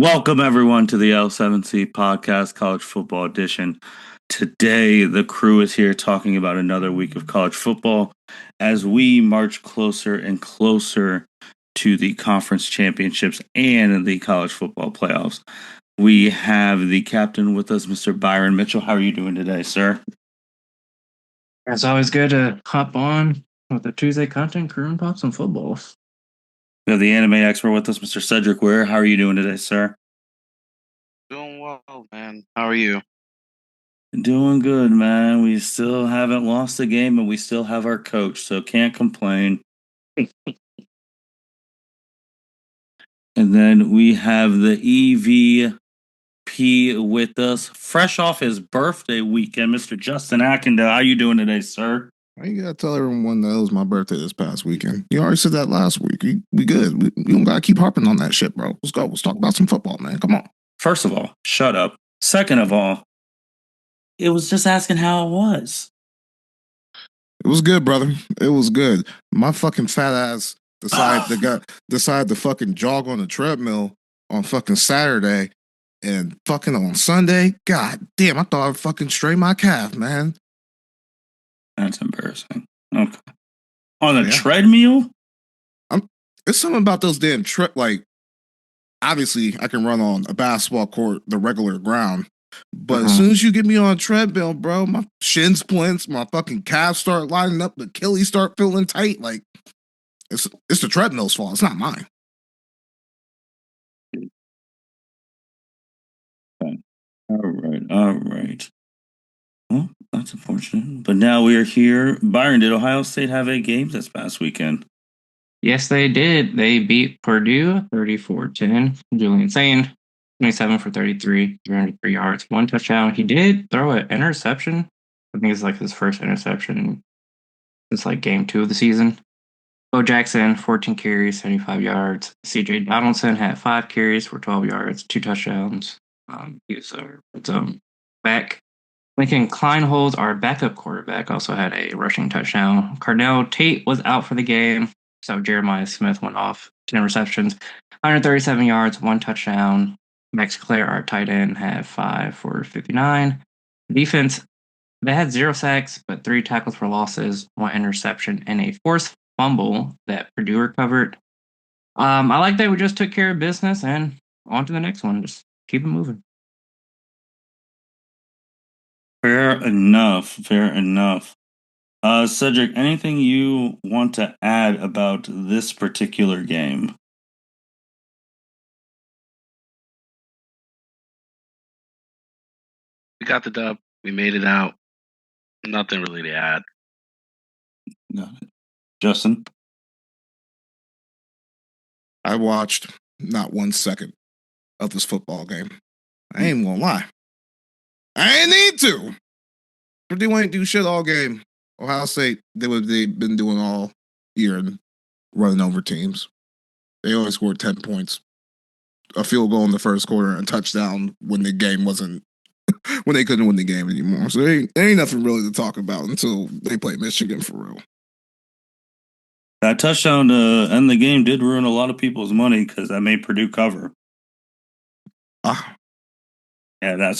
Welcome, everyone, to the L7C Podcast College Football Edition. Today, the crew is here talking about another week of college football as we march closer and closer to the conference championships and the college football playoffs. We have the captain with us, Mr. Byron Mitchell. How are you doing today, sir? It's always good to hop on with the Tuesday content crew and pop some football. We have the anime expert with us, Mr. Cedric Ware. How are you doing today, sir? Doing well, man. How are you? Doing good, man. We still haven't lost a game and we still have our coach, so can't complain. And then we have the EVP with us, fresh off his birthday weekend, Mr. Justin Ackendale. How you doing today, sir? Why you gotta tell everyone that it was my birthday this past weekend? You already said that last week. We good. We don't gotta keep harping on that shit, bro. Let's go. Let's talk about some football, man. Come on. First of all, shut up. Second of all, it was just asking how it was. It was good, brother. It was good. My fucking fat ass decided to fucking jog on the treadmill on fucking Saturday and fucking on Sunday. God damn, I thought I'd fucking strain my calf, man. That's embarrassing. Okay. On a treadmill? It's something about those damn like obviously I can run on a basketball court, the regular ground. But as soon as you get me on a treadmill, bro, my shin splints, my fucking calves start lining up, the Achilles start feeling tight. Like it's the treadmill's fault. It's not mine. All right. Well, that's unfortunate. But now we are here. Byron, did Ohio State have 8 games this past weekend? Yes, they did. They beat Purdue 34-10. Julian Sain, 27 for 33, 303 yards, 1 touchdown. He did throw an interception. I think it's like his first interception since like game 2 of the season. Bo Jackson, 14 carries, 75 yards. CJ Donaldson had 5 carries for 12 yards, 2 touchdowns. He was back. Lincoln Kleinholz, our backup quarterback, also had a rushing touchdown. Cardell Tate was out for the game, so Jeremiah Smith went off, 10 receptions, 137 yards, 1 touchdown. Max Clare, our tight end, had 5 for 59. Defense, they had 0 sacks, but 3 tackles for losses, 1 interception, and a forced fumble that Purdue recovered. I like that we just took care of business and on to the next one. Just keep it moving. Fair enough. Cedric, anything you want to add about this particular game? We got the dub. We made it out. Nothing really to add. Got it. Justin? I watched not 1 second of this football game. I ain't gonna lie. I ain't need to. Purdue ain't do shit all game. Ohio State, they've been doing all year and running over teams. They only scored 10 points. A field goal in the first quarter and a touchdown when the game wasn't when they couldn't win the game anymore. So there ain't nothing really to talk about until they play Michigan for real. That touchdown to end the game did ruin a lot of people's money because that made Purdue cover. Yeah, that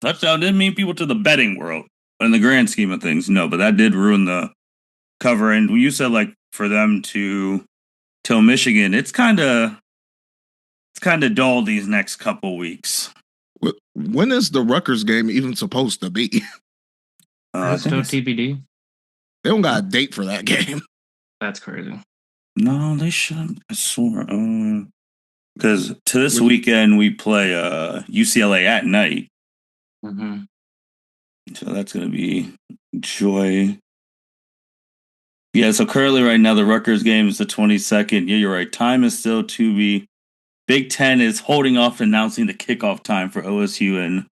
touchdown didn't mean people to the betting world. But in the grand scheme of things, no. But that did ruin the cover. And when you said like for them to tell Michigan, it's kind of dull these next couple weeks. When is the Rutgers game even supposed to be? It's still TBD. They don't got a date for that game. That's crazy. No, they shouldn't. I swore. Because to this weekend we play UCLA at night. Mm-hmm. So that's going to be joy. Yeah, so currently right now the Rutgers game is the 22nd. Yeah, you're right. Time is still to be. Big Ten is holding off announcing the kickoff time for OSU and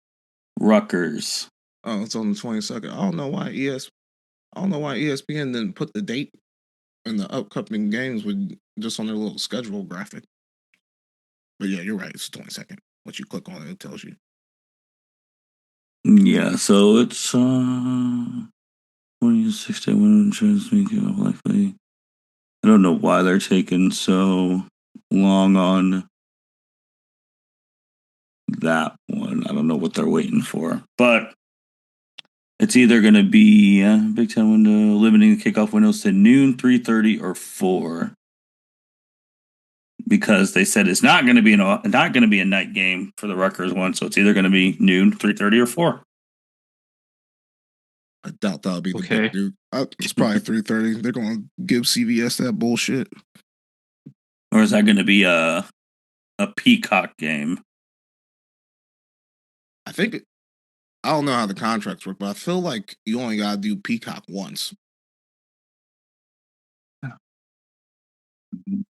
Rutgers. Oh, it's on the 22nd. I don't know why ESPN didn't put the date in the upcoming games with just on their little schedule graphic. But yeah, you're right. It's the 22nd. Once you click on it, it tells you. Yeah, so it's 26-day winning transmission likely. I don't know why they're taking so long on that one. I don't know what they're waiting for, but it's either going to be Big Ten window limiting the kickoff windows to noon, 3:30, or 4. Because they said it's not going to be a night game for the Rutgers one, so it's either going to be noon, 3:30, or 4. I doubt that'll be the Okay. big dude. It's probably 3:30. They're going to give CBS that bullshit. Or is that going to be a Peacock game? I don't know how the contracts work, but I feel like you only got to do Peacock once.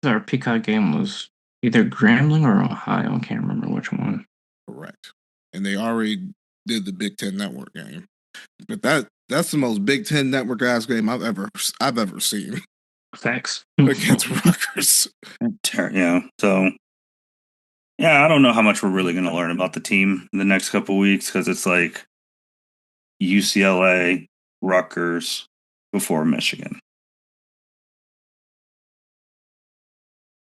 Our Peacock game was either Grambling or Ohio. I can't remember which one. Correct. And they already did the Big Ten Network game. But that's the most Big Ten Network ass game I've ever seen. Facts. Against Rutgers. Yeah. So, yeah, I don't know how much we're really going to learn about the team in the next couple of weeks because it's like UCLA, Rutgers before Michigan.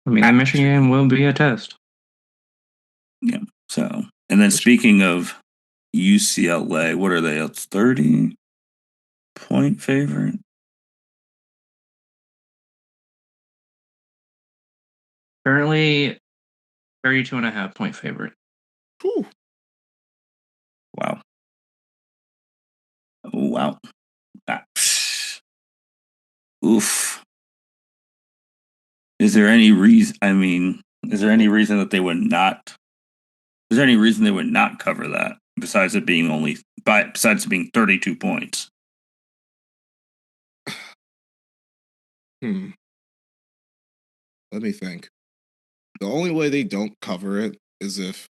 I mean, that Michigan game will be a test. Yeah. So, and then speaking of UCLA, what are they? A 30-point favorite? Currently, 32.5-point favorite. Whew. Wow. Wow. Oof. Is there any reason that they would not? Is there any reason they would not cover that besides it being 32 points? Let me think. The only way they don't cover it is if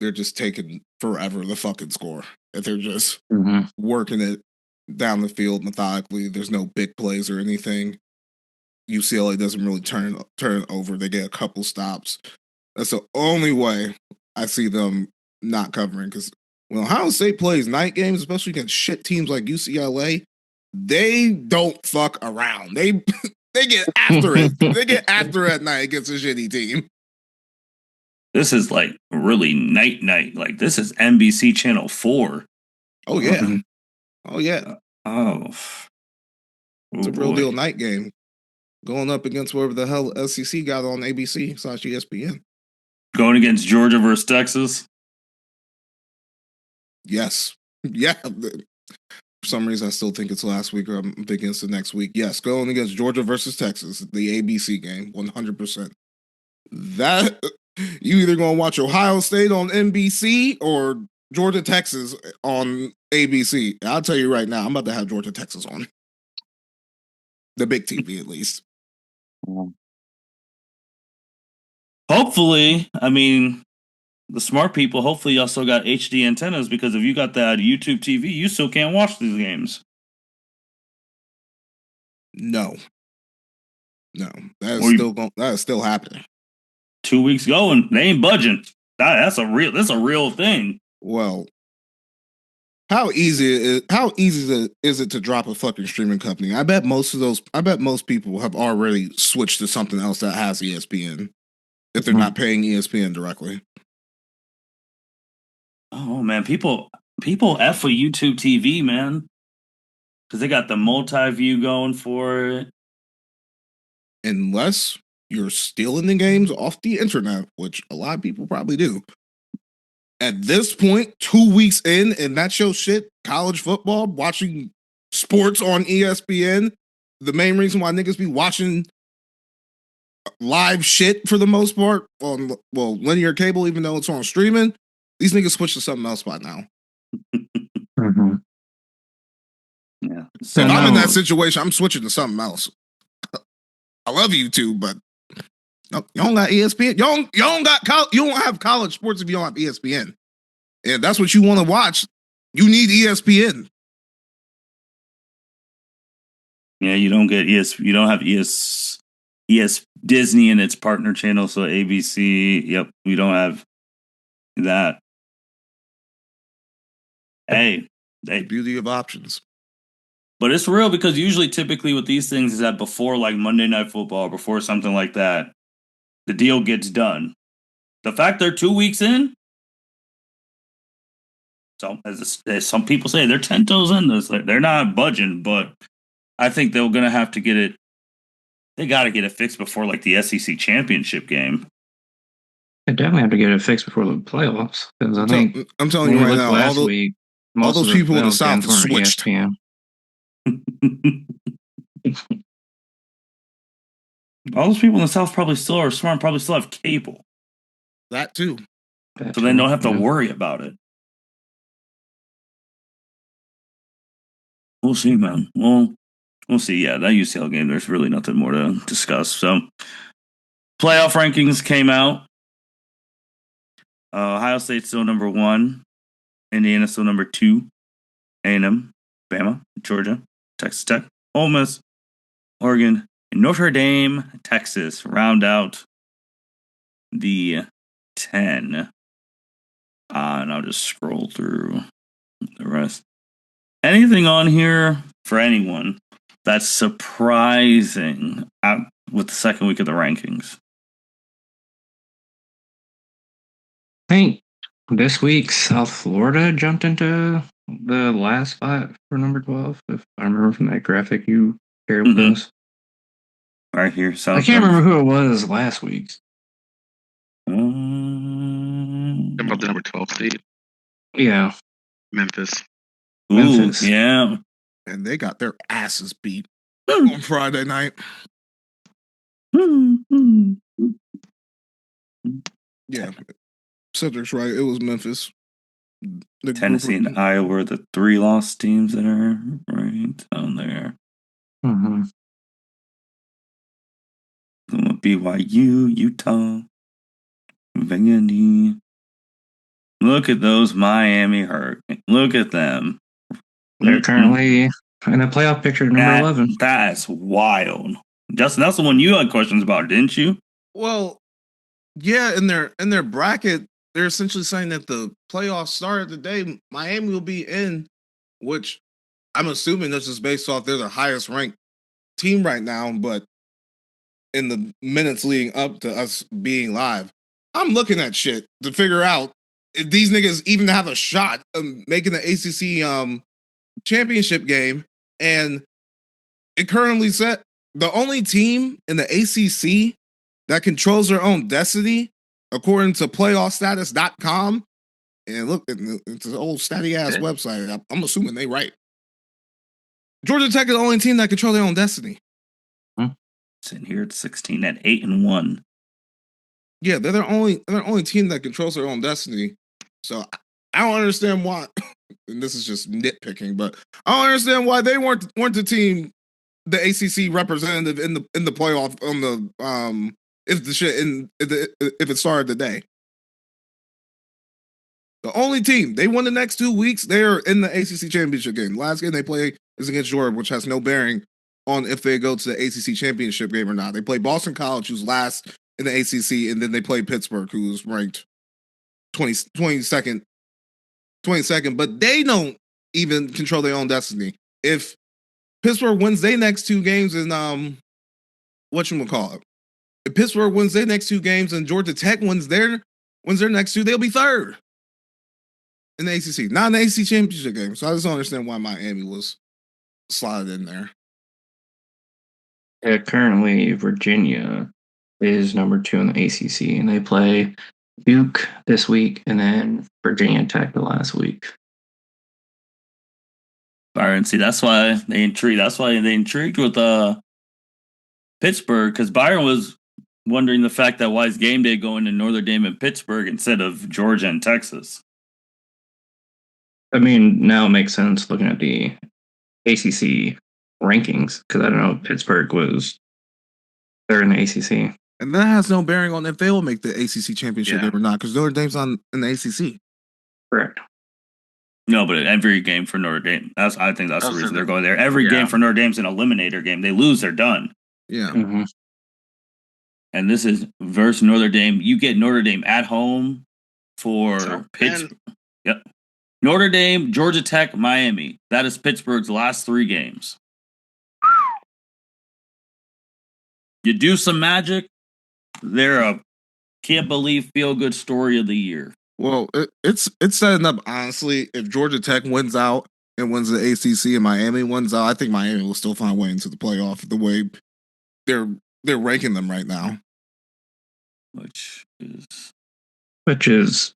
they're just taking forever to fucking score. If they're just working it down the field methodically, there's no big plays or anything. UCLA doesn't really turn it over. They get a couple stops. That's the only way I see them not covering. Because when Ohio State plays night games, especially against shit teams like UCLA, they don't fuck around. They get after it. They get after it at night against a shitty team. This is like really night. Like this is NBC Channel 4. Oh yeah. Oh yeah. It's a real deal night game. Going up against whatever the hell SEC got on ABC/ESPN. Going against Georgia versus Texas. Yes. Yeah. For some reason, I still think it's last week or I'm thinking it's the next week. Yes, going against Georgia versus Texas, the ABC game, 100%. That you either going to watch Ohio State on NBC or Georgia Texas on ABC. I'll tell you right now, I'm about to have Georgia Texas on the big TV at least. Hopefully, I mean, the smart people, hopefully y'all still got HD antennas because if you got that YouTube TV, you still can't watch these games. No. That is still happening. 2 weeks ago and they ain't budging. That's a real thing. Well, how easy is it to drop a fucking streaming company? I bet most people have already switched to something else that has ESPN if they're not paying ESPN directly. Oh man, people F with YouTube TV, man. Because they got the multi-view going for it. Unless you're stealing the games off the internet, which a lot of people probably do. At this point, 2 weeks in, and that's your shit, college football, watching sports on ESPN, the main reason why niggas be watching live shit for the most part on, linear cable, even though it's on streaming, these niggas switch to something else by now. Yeah. So if I'm in that situation, I'm switching to something else. I love YouTube, but you don't got ESPN. You don't have college sports if you don't have ESPN. And that's what you want to watch. You need ESPN. Yeah, you don't get You don't have Disney and its partner channel, so ABC. Yep, we don't have that. Hey, the beauty of options. But it's real because typically with these things is that before like Monday Night Football, before something like that, the deal gets done. The fact they're 2 weeks in, So as some people say, they're 10 toes in this. They're not budging, but I think they're going to have to get it. They got to get it fixed before like the SEC championship game. They definitely have to get it fixed before the playoffs. Because I think I'm telling when you we right looked now, last week, all most those of the people in the playoff South games have weren't switched. ESPN. All those people in the South probably still are smart, probably still have cable. That too. So they don't have to worry about it. We'll see, man. We'll see. Yeah, that UCL game, there's really nothing more to discuss. So, playoff rankings came out. Ohio State's still number 1. Indiana still number 2. A&M, Bama, Georgia, Texas Tech, Ole Miss, Oregon, and Notre Dame, Texas round out the 10. And I'll just scroll through the rest. Anything on here for anyone that's surprising with the second week of the rankings? I think this week South Florida jumped into the last spot for number 12, if I remember from that graphic you shared with us. Right here, South. I can't remember who it was last week. About the number 12 seed. Yeah. Memphis. Memphis. Ooh, yeah. And they got their asses beat on Friday night. Yeah. Cedric's right. It was Memphis. Tennessee and Iowa were the 3 lost teams that are right down there. Mm-hmm. BYU, Utah, Vandy. Look at those Miami Hurricanes. Look at them. They're currently in a playoff picture, number 11. That's wild. Justin, that's the one you had questions about, didn't you? Well, yeah, in their bracket, they're essentially saying that the playoffs start today. Miami will be in, which I'm assuming that's just based off they're the highest ranked team right now, but in the minutes leading up to us being live, I'm looking at shit to figure out if these niggas even have a shot of making the ACC championship game. And it currently set the only team in the ACC that controls their own destiny, according to playoffstatus.com. And look, it's an old statty ass website. I'm assuming they right. Georgia Tech is the only team that control their own destiny. Sitting here at 16 at 8-1. Yeah, they're the only team that controls their own destiny. So I don't understand why. And this is just nitpicking, but I don't understand why they weren't the team, the ACC representative in the playoff on the if it started today. The only team they won the next 2 weeks, they are in the ACC championship game. Last game they play is against Georgia, which has no bearing on if they go to the ACC championship game or not. They play Boston College, who's last in the ACC, and then they play Pittsburgh, who's ranked 22nd, but they don't even control their own destiny. If Pittsburgh wins their next 2 games and whatchamacallit, if Pittsburgh wins their next 2 games and Georgia Tech wins their next 2, they'll be third in the ACC, not in the ACC championship game. So I just don't understand why Miami was slotted in there. Yeah, currently Virginia is number 2 in the ACC, and they play Duke this week and then Virginia Tech the last week. Byron, see, that's why they intrigued. That's why they intrigued with Pittsburgh, because Byron was wondering the fact that why is game day going to Notre Dame and Pittsburgh instead of Georgia and Texas. I mean, now it makes sense looking at the ACC rankings, because I don't know, Pittsburgh was they're in the ACC. And that has no bearing on if they will make the ACC championship game or not, because Notre Dame's in the ACC. Correct. No, but every game for Notre Dame, I think that's the reason they're going there. Every game for Notre Dame's an eliminator game. They lose, they're done. Yeah. Mm-hmm. And this is versus Notre Dame. You get Notre Dame at home for Pittsburgh. Yep. Notre Dame, Georgia Tech, Miami. That is Pittsburgh's last 3 games. You do some magic, they're a can't believe feel good story of the year. Well, it's setting up honestly. If Georgia Tech wins out and wins the ACC and Miami wins out, I think Miami will still find a way into the playoff the way they're ranking them right now. which is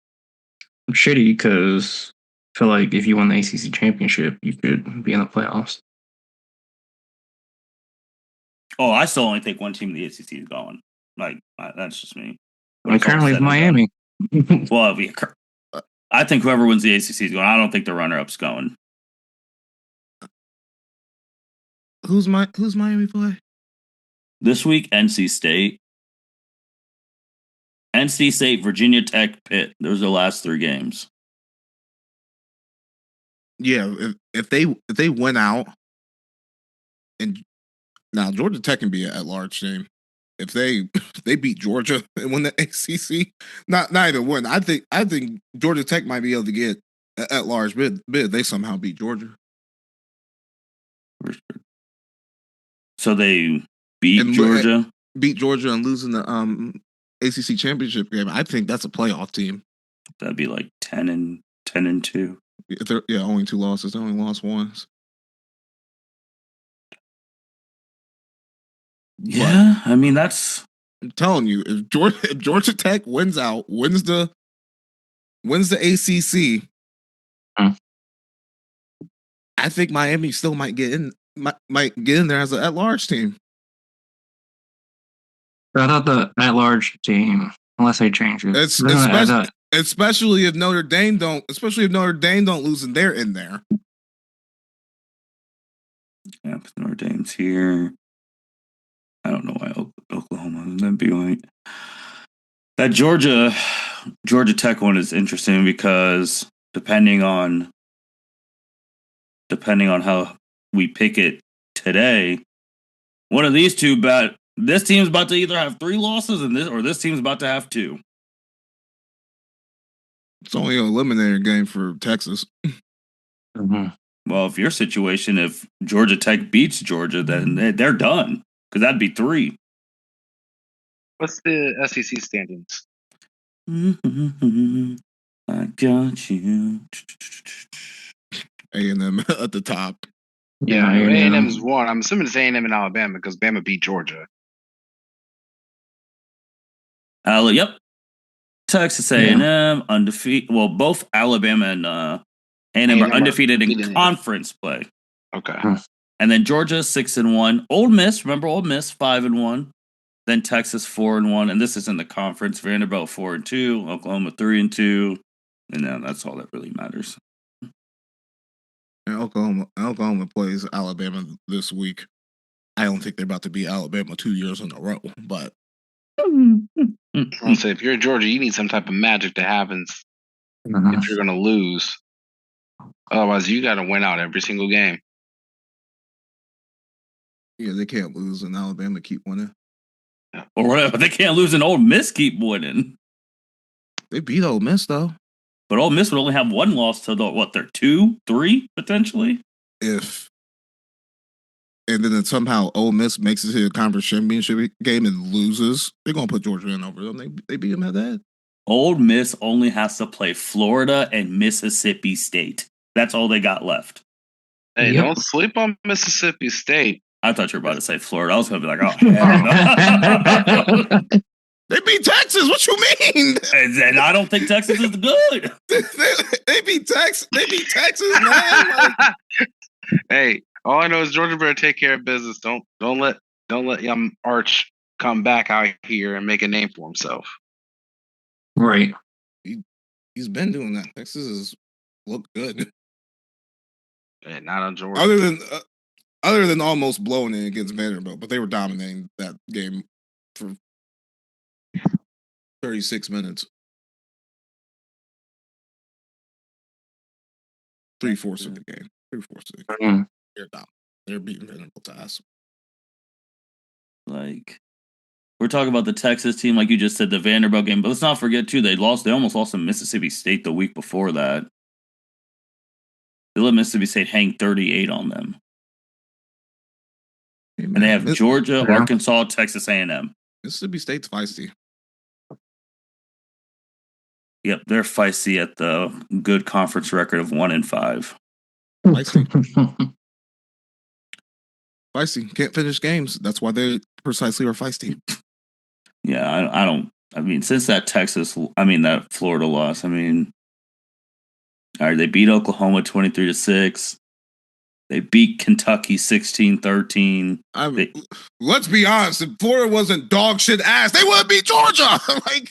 shitty because I feel like if you won the ACC championship, you could be in the playoffs. Oh, I still only think one team in the ACC is going. Like that's just me. And currently it's Miami. Well, I think whoever wins the ACC is going. I don't think the runner-up's going. Who's Miami play? This week, NC State. NC State, Virginia Tech, Pitt. Those are the last 3 games. Yeah, if they win out, and now Georgia Tech can be an at-large team. If they beat Georgia and win the ACC, not even win. I think Georgia Tech might be able to get an at-large bid. They somehow beat Georgia. So they beat Georgia. Beat Georgia and losing the ACC championship game. I think that's a playoff team. That'd be like 10-2. Yeah, only 2 losses. They only lost once. Yeah, I mean that's. I'm telling you, if Georgia Tech wins out, wins the ACC, I think Miami still might get in there as an at-large team. I thought the at-large team, unless they change it, especially if Notre Dame don't lose and they're in there. Yeah, because Notre Dame's here. I don't know why Oklahoma wouldn't be like that. Georgia Tech one is interesting because depending on how we pick it today, one of these two this team's about to either have 3 losses or this team's about to have 2. It's only an eliminator game for Texas. Mm-hmm. Well, if your situation, if Georgia Tech beats Georgia, then they're done. Because that'd be 3. What's the SEC standings? I got you. A&M at the top. Yeah, A&M's 1. I'm assuming it's A&M and Alabama because Bama beat Georgia. Yep. Texas A&M undefeated. Well, both Alabama and A&M are undefeated in conference play. Okay. And then Georgia 6-1. Ole Miss, remember Ole Miss 5-1. Then Texas 4-1, and this is in the conference. Vanderbilt 4-2, Oklahoma 3-2, and then that's all that really matters. And Oklahoma plays Alabama this week. I don't think they're about to beat Alabama 2 years in a row, but I'll say if you're Georgia, you need some type of magic to happen if you're going to lose. Otherwise, you got to win out every single game. Yeah, they can't lose, and Alabama keep winning. Or whatever. They can't lose, and Ole Miss keep winning. They beat Ole Miss though. But Ole Miss would only have 1 loss to they're 2, 3 potentially. And then somehow Ole Miss makes it to the conference championship game and loses, they're gonna put Georgia in over them. They beat them at that. Ole Miss only has to play Florida and Mississippi State. That's all they got left. Hey, don't sleep on Mississippi State. I thought you were about to say Florida. I was going to be like, oh, hell no. They beat Texas. What you mean? And I don't think Texas is good. They beat Texas. They beat Texas, man. Hey, all I know is Georgia better take care of business. Don't let young Arch come back out here and make a name for himself. Right. He's been doing that. Texas has looked good. Hey, not on Georgia. Other than almost blowing it against Vanderbilt, but they were dominating that game for 36 minutes. 3/4 of the game. 3/4 of the game. They're down. They're beating Vanderbilt ass. Like, we're talking about the Texas team, like you just said, the Vanderbilt game. But let's not forget, too, they almost lost to Mississippi State the week before that. They let Mississippi State hang 38 on them. And they have Georgia, Arkansas, Texas A&M. Mississippi State's feisty. Yep, they're feisty at the good conference record of 1-5. Feisty. Feisty. Can't finish games. That's why they precisely are feisty. Yeah, I don't. I mean, since that Florida loss, I mean, all right, they beat Oklahoma 23-6. They beat Kentucky 16-13. Let's be honest. If Florida wasn't dog shit ass, they would beat Georgia. Like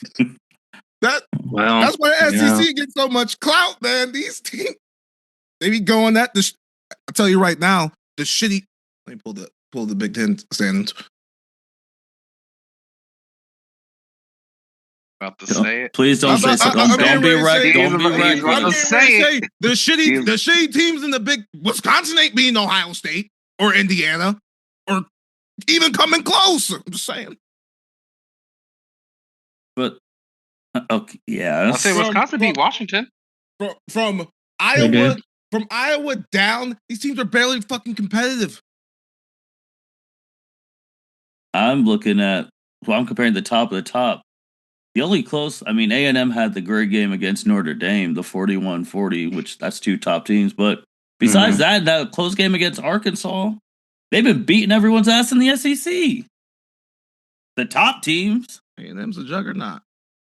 that. Well, that's why SEC gets so much clout, man. These teams, they be going at the. I'll tell you right now, the shitty. Let me pull the Big Ten standings. About to say it. Please don't say so. Don't be wrecked. Don't be wrecked. I'm about to say it. The shitty teams in the big Wisconsin ain't beating Ohio State or Indiana or even coming close. I'm just saying. But okay, yeah. I'll say Wisconsin beat Washington. From Iowa down, these teams are barely fucking competitive. I'm comparing the top of the top. The only close, I mean, A&M had the great game against Notre Dame, the 41-40, which that's two top teams. But besides that close game against Arkansas, they've been beating everyone's ass in the SEC. The top teams. A&M's a juggernaut.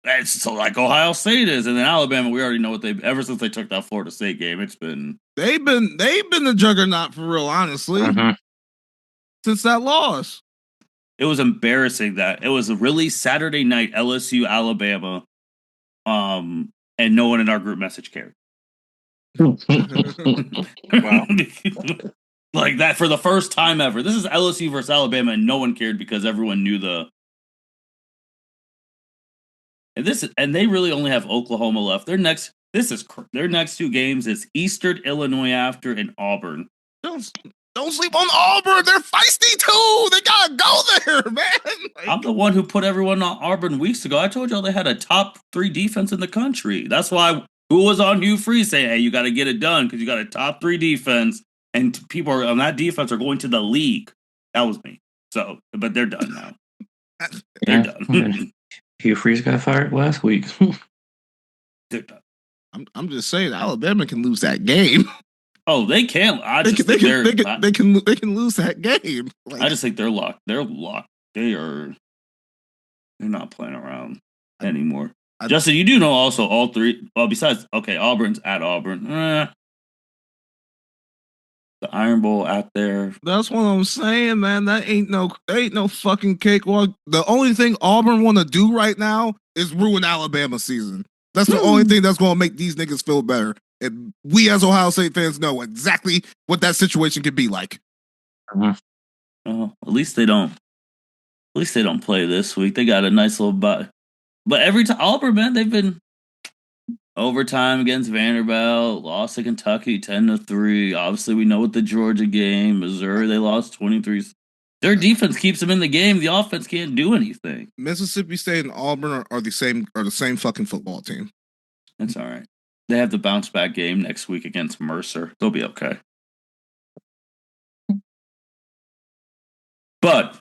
It's so like Ohio State is, and then Alabama. We already know what they've ever since they took that Florida State game. It's been they've been the juggernaut for real, honestly, since that loss. It was embarrassing that it was a really Saturday night LSU Alabama, and no one in our group message cared. Wow. Like that for the first time ever. This is LSU versus Alabama, and no one cared because everyone knew and they really only have Oklahoma left. Their next two games is Eastern Illinois after and Auburn. Don't sleep on Auburn. They're feisty too. They gotta go there, man. Like, I'm the one who put everyone on Auburn weeks ago. I told y'all they had a top 3 defense in the country. That's why who was on Hugh Freeze saying, "Hey, you got to get it done because you got a top 3 defense, and people on that defense are going to the league." That was me. So, but they're done now. They're done. Hugh Freeze got fired last week. They're done. I'm just saying, Alabama can lose that game. Oh, they can. They can lose that game. Like, I just think they're locked. They're locked. They're not playing around anymore. Justin, you do know also all 3. Well, besides Auburn's at Auburn. The Iron Bowl out there. That's what I'm saying, man. That ain't no fucking cakewalk. The only thing Auburn want to do right now is ruin Alabama season. That's the only thing that's going to make these niggas feel better. And we as Ohio State fans know exactly what that situation could be like. At least they don't play this week. They got a nice little bye. But every time Auburn, man, they've been overtime against Vanderbilt, lost to Kentucky 10-3. Obviously, we know what the Georgia game, Missouri, they lost 23. Their defense keeps them in the game. The offense can't do anything. Mississippi State and Auburn are the same fucking football team. That's all right. They have the bounce back game next week against Mercer. They'll be okay. But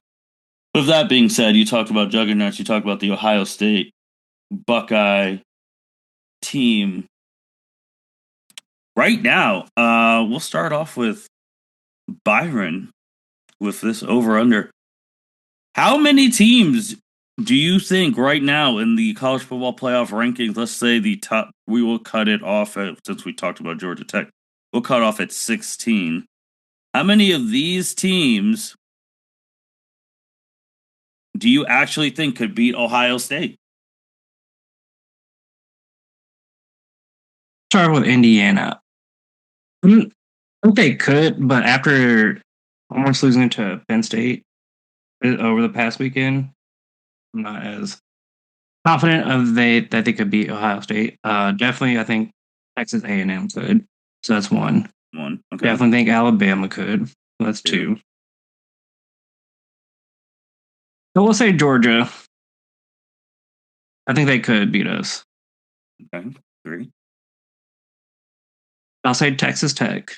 with that being said, you talked about juggernauts. You talked about the Ohio State Buckeye team. Right now, we'll start off with Byron with this over-under. How many teams do you think right now in the college football playoff rankings, let's say the top, we will cut it off since we talked about Georgia Tech, we'll cut off at 16. How many of these teams do you actually think could beat Ohio State? Start with Indiana. I think they could, but after almost losing to Penn State over the past weekend, I'm not as confident that they could beat Ohio State. Definitely, I think Texas A&M could. So that's one. Okay. Definitely think Alabama could. That's 2. So we'll say Georgia. I think they could beat us. Okay. 3. I'll say Texas Tech.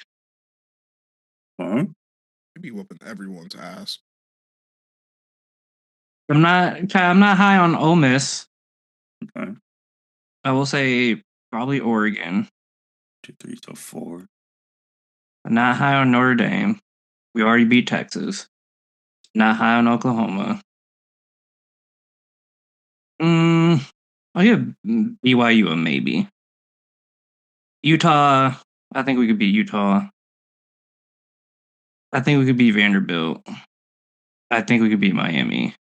They'd be whooping everyone's ass. I'm not high on Ole Miss. Okay. I will say probably Oregon. 2, 3, so 4. Not high on Notre Dame. We already beat Texas. Not high on Oklahoma. I'll give BYU a maybe. Utah, I think we could beat Utah. I think we could beat Vanderbilt. I think we could beat Miami.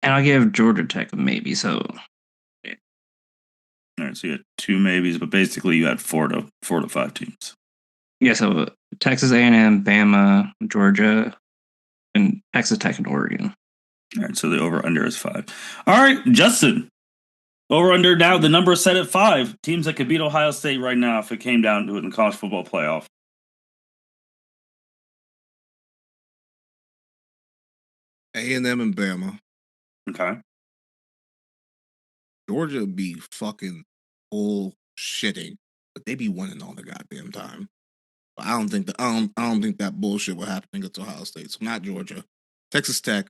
And I'll give Georgia Tech a maybe. So, all right, so you had 2 maybes, but basically you had 4 to 5 teams. Yeah, so Texas A&M, Bama, Georgia, and Texas Tech and Oregon. All right, so the over-under is 5. All right, Justin. Over-under now, the number is set at 5. Teams that could beat Ohio State right now if it came down to it in the college football playoff. A&M and Bama. Okay. Georgia be fucking bullshitting, but they be winning all the goddamn time. But I don't think that bullshit will happen against Ohio State. So not Georgia. Texas Tech.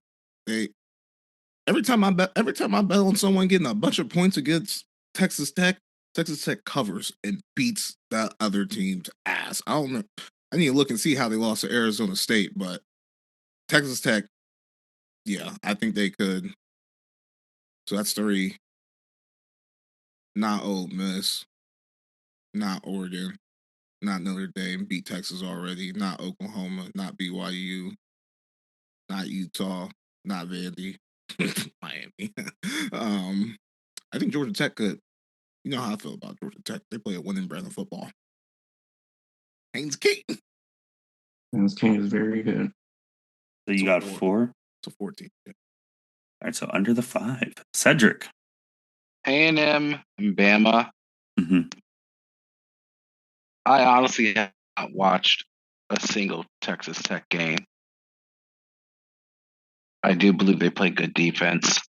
Every time I bet on someone getting a bunch of points against Texas Tech covers and beats that other team's ass. I don't know. I need to look and see how they lost to Arizona State, but Texas Tech, yeah, I think they could. So that's 3. Not Ole Miss. Not Oregon. Not Notre Dame. Beat Texas already. Not Oklahoma. Not BYU. Not Utah. Not Vandy. Miami. I think Georgia Tech could. You know how I feel about Georgia Tech. They play a winning brand of football. Haynes King. Haynes King is very good. So you got 4? So 14. Yeah. All right, so under the 5. Cedric. A&M and Bama. Mm-hmm. I honestly have not watched a single Texas Tech game. I do believe they play good defense.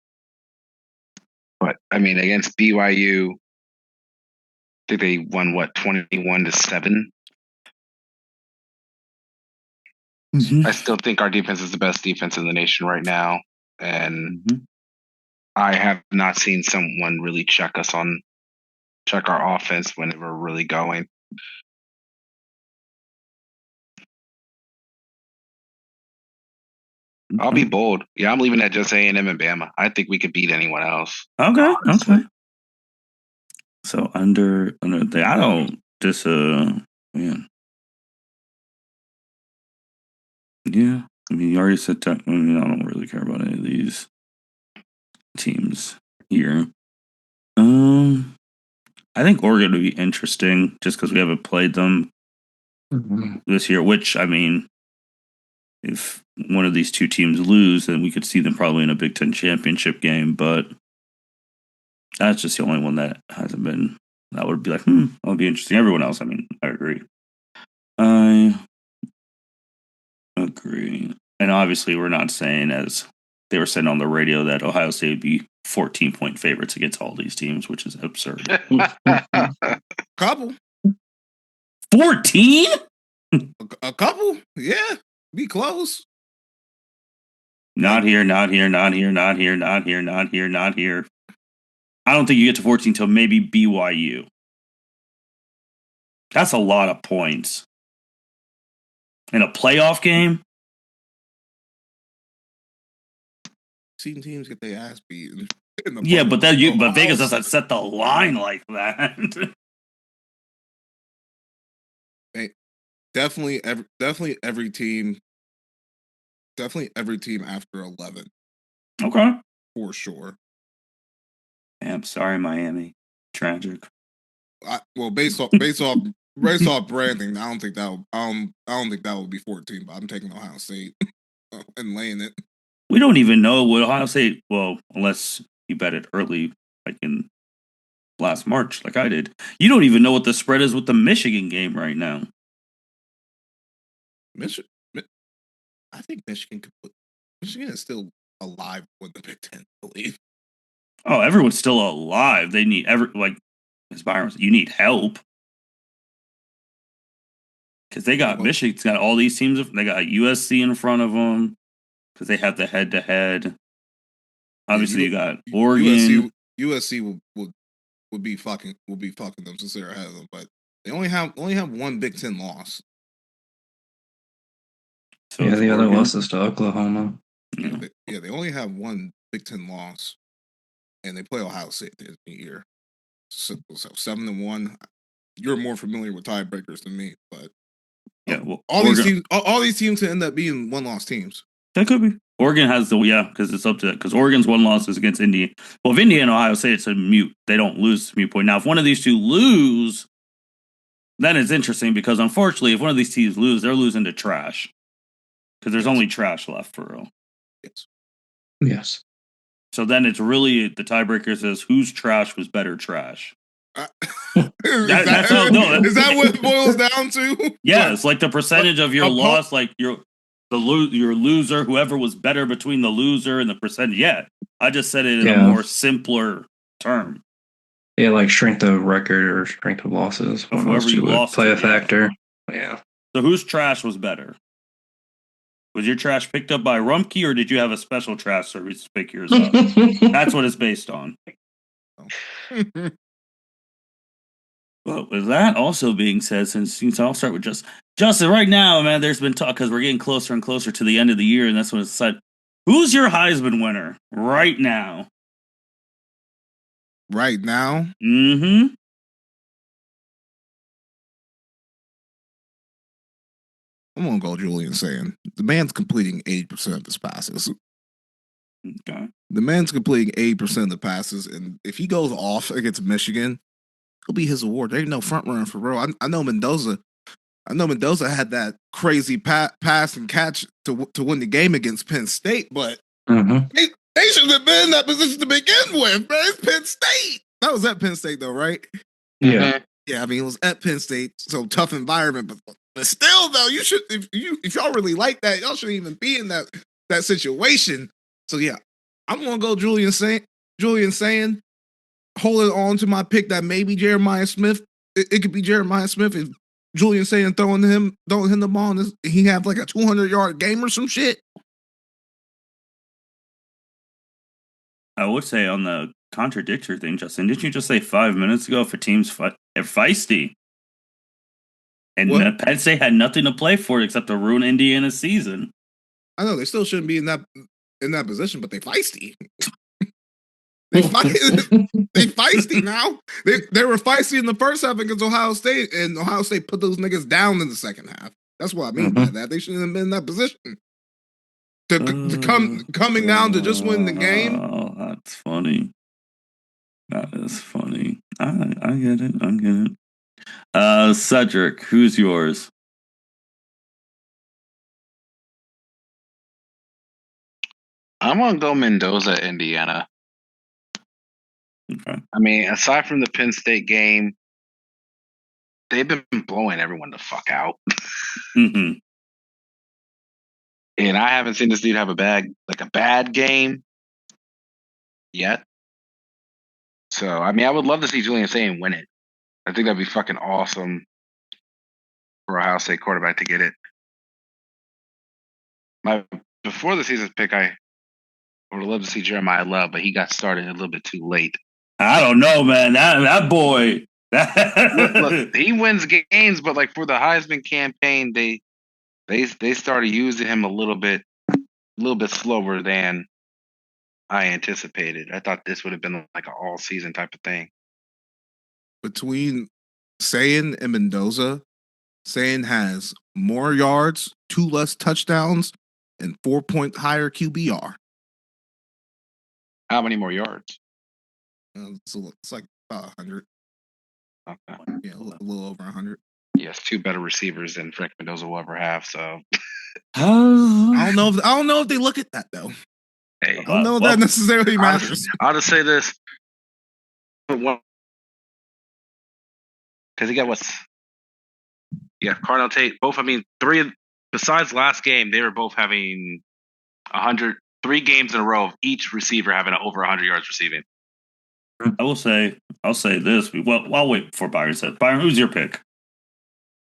But, I mean, against BYU, I think they won, 21-7? Mm-hmm. I still think our defense is the best defense in the nation right now. And I have not seen someone really check our offense when we're really going. I'll be bold. Yeah, I'm leaving at just A&M and Bama. I think we could beat anyone else. Okay. So under the, I don't man. Yeah, I mean, you already said Tech. I mean, I don't really care about any of these teams here. I think Oregon would be interesting just because we haven't played them this year. Which, I mean, if one of these 2 teams lose, then we could see them probably in a Big Ten championship game. But that's just the only one that hasn't been. That would be like, that would be interesting. Everyone else, I mean, I agree. I agree. And obviously, we're not saying, as they were saying on the radio, that Ohio State would be 14-point favorites against all these teams, which is absurd. Couple. 14? A couple? Yeah. Be close. Not here. I don't think you get to 14 until maybe BYU. That's a lot of points. In a playoff game? Seen teams get their ass beat. Yeah, but Vegas doesn't set the line like that. Definitely every team after 11. Okay. For sure. I'm sorry, Miami. Tragic. Based off branding, I don't think that would be 14, but I'm taking Ohio State and laying it. We don't even know what Ohio State, well, unless you bet it early, like in last March, like I did. You don't even know what the spread is with the Michigan game right now. I think Michigan is still alive with the Big Ten, I believe. Oh, everyone's still alive. They need as Byron said, you need help. Because they got Michigan's got all these teams. They got USC in front of them because they have the head-to-head. Obviously, you got Oregon. USC would be fucking them since they're ahead of them, but they only have one Big Ten loss. So yeah, the other loss is to Oklahoma. They only have one Big Ten loss, and they play Ohio State this year. So 7-1. You're more familiar with tiebreakers than me, but yeah, well, all these teams end up being one-loss teams. That could be. Oregon has because it's up to that. Because Oregon's one loss is against Indiana. Well, if Indiana and Ohio State, it's a mute. They don't lose the mute point. Now, if one of these two lose, then it's interesting because unfortunately, if one of these teams lose, they're losing to trash. Because there's only trash left for real. Yes. So then it's really the tiebreaker says whose trash was better trash. Is that what it boils down to? Yeah, it's like the percentage of your loss, like your loser, whoever was better between the loser and the percentage. Yeah, I just said it in a more simpler term. Yeah, like strength of record or strength of losses. Whoever you lost play a factor. Yeah. So whose trash was better? Was your trash picked up by Rumpke, or did you have a special trash service to pick yours up? That's what it's based on. Well, with that also being said, since I'll start with Justin, right now, man, there's been talk because we're getting closer and closer to the end of the year, and that's when it's said, who's your Heisman winner right now? Right now? Mm-hmm. I'm going to go Julian saying the man's completing 80% of his passes. Okay. The man's completing 80% of the passes, and if he goes off against Michigan, it'll be his award. There ain't no front runner for real. I know Mendoza. Had that crazy pass and catch to win the game against Penn State, but they should have been in that position to begin with, man. It's Penn State. That was at Penn State, though, right? Yeah. Yeah, I mean, it was at Penn State, so tough environment, but still, though, you should if y'all really like that, y'all shouldn't even be in that situation. So yeah, I'm gonna go Julian saying, holding on to my pick that maybe Jeremiah Smith. It could be Jeremiah Smith if Julian saying throwing him the ball and he have like a 200-yard game or some shit. I would say on the contradictory thing, Justin, didn't you just say 5 minutes ago if a team's feisty? And Penn State had nothing to play for except to ruin Indiana's season. I know they still shouldn't be in that position, but they feisty. They feisty now. They were feisty in the first half against Ohio State, and Ohio State put those niggas down in the second half. That's what I mean by that. They shouldn't have been in that position. Coming down to just win the game. Oh, that's funny. That is funny. I get it. Cedric, who's yours? I'm gonna go Mendoza, Indiana. Okay. I mean, aside from the Penn State game, they've been blowing everyone the fuck out. Mm-hmm. And I haven't seen this dude have a bad game yet. So, I mean, I would love to see Julian Sayin win it. I think that'd be fucking awesome for Ohio State quarterback to get it. Before the season's pick, I would love to see Jeremiah Love, but he got started a little bit too late. I don't know, man. That boy. Look, he wins games, but like for the Heisman campaign, they started using him a little bit slower than I anticipated. I thought this would have been like an all-season type of thing. Between Sayin and Mendoza, Sayin has more yards, 2 less touchdowns, and 4-point higher QBR. How many more yards? It's like about 100. Okay. Yeah, a little over 100. Yes, 2 better receivers than Frank Mendoza will ever have. So I don't know if they look at that though. Hey, I don't know if that necessarily matters. I'll just say this: because he got Cardinal Tate. Both, I mean, 3. Besides last game, they were both having 3 games in a row of each receiver having over 100 yards receiving. I'll say this. I'll wait before Byron says. Byron, who's your pick?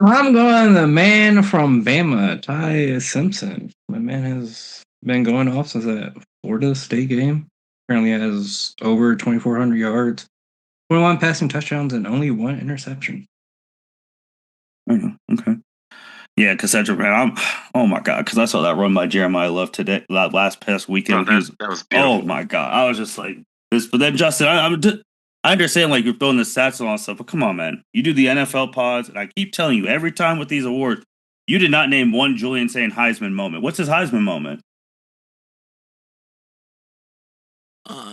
I'm going the man from Bama, Ty Simpson. My man has been going off since that Florida State game. Currently has over 2,400 yards, 21 passing touchdowns, and only 1 interception. Okay. Yeah, Cassandra Brown. Oh my god, because I saw that run by Jeremiah Love today, last past weekend. that was beautiful. Oh my god, I was just like this. But then Justin, I understand like you're throwing the stats and all that stuff, but come on, man. You do the NFL pods, and I keep telling you every time with these awards, you did not name one Julian saying Heisman moment. What's his Heisman moment?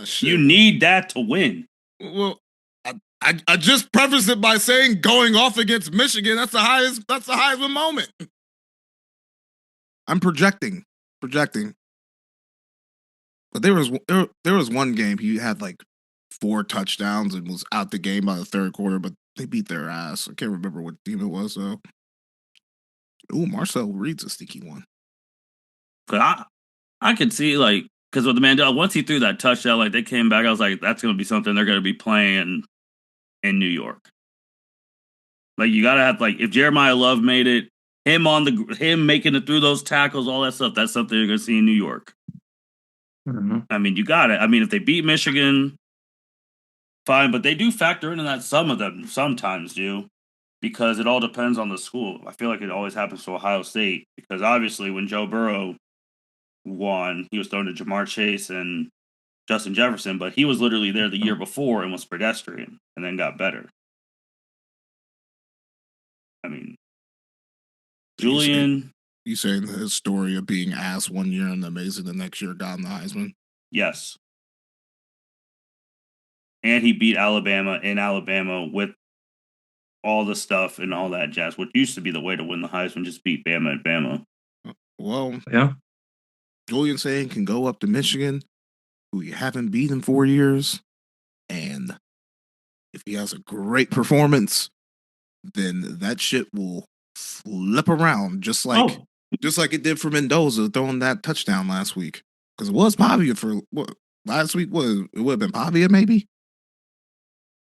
Shit. You need that to win. Well, I just prefaced it by saying going off against Michigan. That's the Heisman moment. I'm projecting. But there was one game he had like 4 touchdowns and was out the game by the third quarter, but they beat their ass. I can't remember what team it was though. Ooh, Marcel Reed's a sneaky one. But I could see like because with the Mandela, once he threw that touchdown, like they came back, I was like, that's going to be something they're going to be playing in New York. Like you got to have like if Jeremiah Love made it, him making it through those tackles, all that stuff, that's something you're going to see in New York. Mm-hmm. I mean, you got it. I mean, if they beat Michigan, fine, but they do factor into that. Some of them sometimes do because it all depends on the school. I feel like it always happens to Ohio State because obviously when Joe Burrow won, he was thrown to Jamar Chase and Justin Jefferson, but he was literally there the year before and was pedestrian and then got better. I mean, Julian. You saying his story of being ass one year and amazing the next year got him the Heisman? Yes. And he beat Alabama in Alabama with all the stuff and all that jazz, which used to be the way to win the Heisman, just beat Bama at Bama. Well, yeah. Julian saying can go up to Michigan, who you haven't beat in 4 years, and if he has a great performance, then that shit will flip around just like it did for Mendoza throwing that touchdown last week. Because it was Pavia for what last week was it would have been Pavia maybe?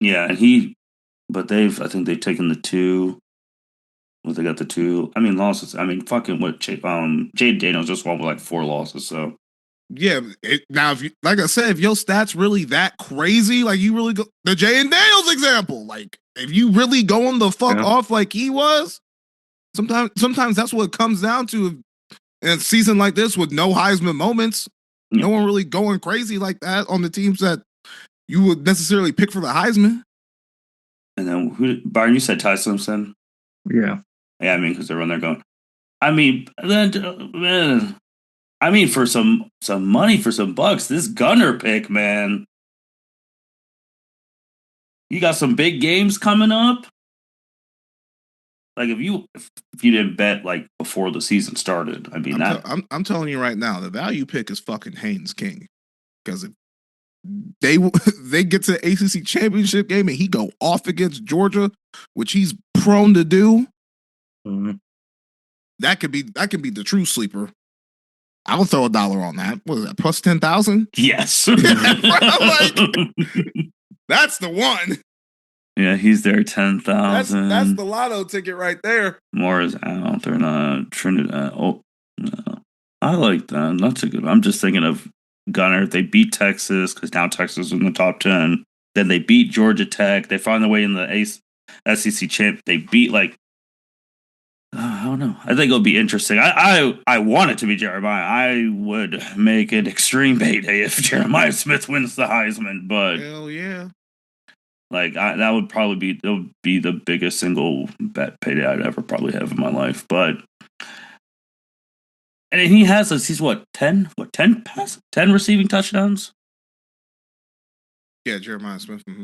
Yeah, and I think they've taken the 2. Well, they got the 2. I mean, losses. I mean, fucking what? Jade Daniels just won with like 4 losses. So yeah. Now, if you like I said, if your stats really that crazy, like you really go the Jay and Daniels example, like if you really going the fuck off like he was, sometimes that's what it comes down to. In a season like this with no Heisman moments, no one really going crazy like that on the teams that you would necessarily pick for the Heisman. And then Byron, you said Ty Simpson. Yeah. Yeah, I mean, because they're on there going. I mean, then, for some money, for some bucks, this Gunner pick, man. You got some big games coming up. Like if you didn't bet like before the season started, I mean I'm telling you right now, the value pick is fucking Haynes King because if they get to the ACC championship game and he go off against Georgia, which he's prone to do. Mm-hmm. That could be the true sleeper. I would throw $1 on that. What is that? Plus 10,000? Yes. Like, that's the one. Yeah, he's there 10,000. That's the lotto ticket right there. More is out. They're not Trinidad. Oh, no. I like that. That's a good one. I'm just thinking of Gunner. They beat Texas because now Texas is in the top 10. Then they beat Georgia Tech. They find their way in the SEC champ. They beat I don't know. I think it'll be interesting. I want it to be Jeremiah. I would make an extreme payday if Jeremiah Smith wins the Heisman. But hell yeah. Like that would probably be the biggest single bet payday I'd ever probably have in my life. But and he has he's 10 receiving touchdowns. Yeah, Jeremiah Smith. Mm-hmm.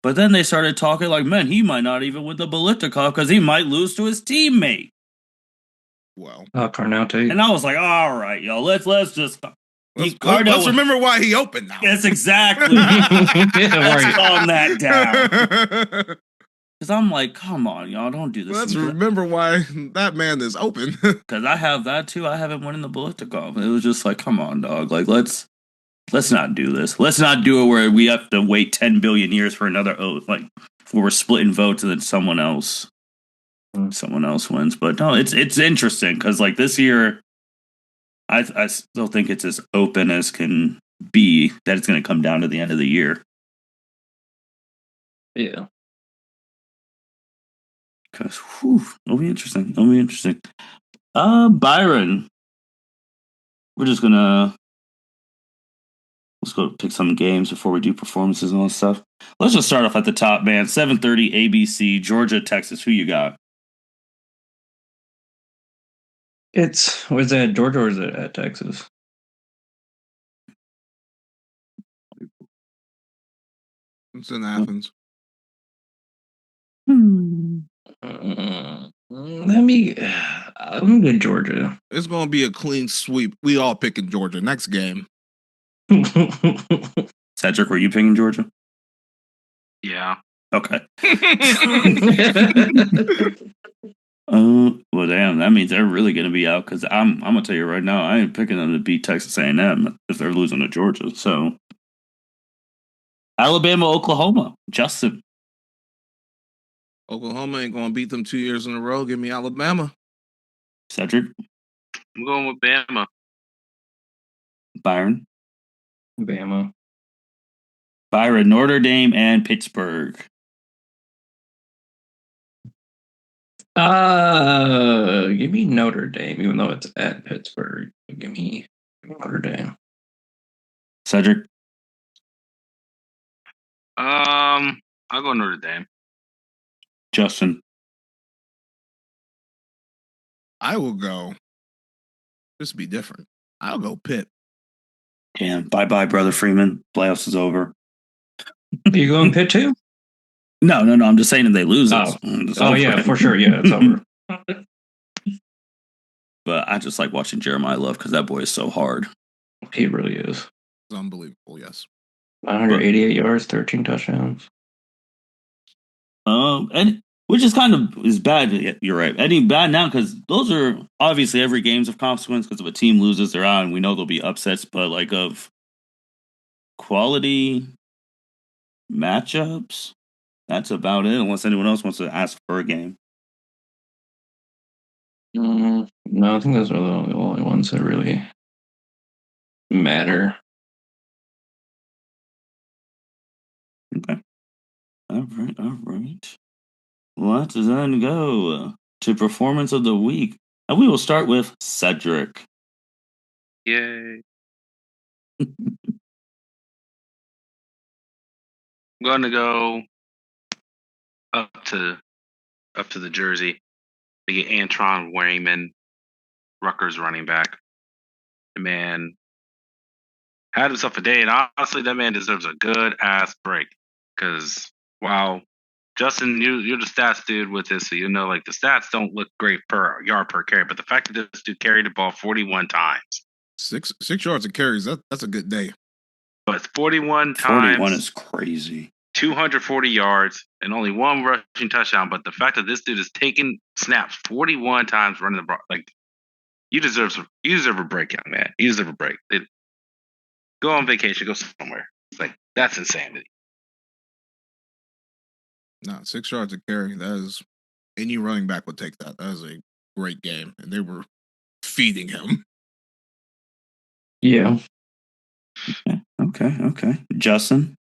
But then they started talking like, man, he might not even win the Biletnikoff because he might lose to his teammate. Well, Carnell Tate. And I was like, all right, yo, let's just. Let's remember why he opened now. Yes, exactly. Let's calm that down. Because I'm like, come on, y'all, don't do this. Let's remember why that man is open. Because I have that too. I haven't won in the Biletnikoff. It was just like, come on, dog. Like, let's not do this. Let's not do it where we have to wait 10 billion years for another oath. Like, where we're splitting votes and then someone else wins. But no, it's interesting because like this year, I still think it's as open as can B, that it's going to come down to the end of the year. Yeah. Because, it'll be interesting. It'll be interesting. Byron. We're just gonna let's go pick some games before we do performances and all that stuff. Let's just start off at the top, man. 7:30 ABC, Georgia, Texas. Who you got? Was it Georgia or is it at Texas? It's in Athens. I'm gonna go Georgia. It's gonna be a clean sweep. We all picking Georgia. Next game. Cedric, were you picking Georgia? Yeah. Okay. Well, damn, that means they're really going to be out because I'm going to tell you right now, I ain't picking them to beat Texas A&M if they're losing to Georgia. So, Alabama, Oklahoma, Justin. Oklahoma ain't gonna beat them 2 years in a row. Give me Alabama. Cedric. I'm going with Bama. Byron. Bama. Byron, Notre Dame, and Pittsburgh. Give me Notre Dame, even though it's at Pittsburgh. Give me Notre Dame. Cedric. I'll go Notre Dame. Justin. I will go. Just be different. I'll go Pitt. Damn, bye-bye, Brother Freeman. Playoffs is over. Are you going Pitt too? No. I'm just saying if they lose Oh, it's oh over. yeah, for sure. Yeah, it's over. But I just like watching Jeremiah Love because that boy is so hard. He really is. It's unbelievable, yes. 188 yards, 13 touchdowns. And which is kind of is bad. You're right. Any bad now because those are obviously every game's of consequence because if a team loses, they're out, and we know there'll be upsets. But like of quality matchups, that's about it. Unless anyone else wants to ask for a game. No, I think those are the only ones that really matter. Okay. All right. Let's then go to performance of the week. And we will start with Cedric. Yay. I'm going to go up to the jersey. They get Antron Wayman, Rutgers running back. The man had himself a day, and honestly, that man deserves a good ass break. Because wow, Justin, you're the stats dude with this, so you know like the stats don't look great per yard per carry, but the fact that this dude carried the ball 41 times, six yards of carries, that's a good day. but 41 times, 41 is crazy. 240 yards and only one rushing touchdown. But the fact that this dude is taking snaps 41 times running the ball, like you deserve a break, young man. You deserve a break. Go on vacation, go somewhere. It's like that's insanity. No, 6 yards of carry. That is any running back would take that. That is a great game, and they were feeding him. Yeah. Okay. Justin.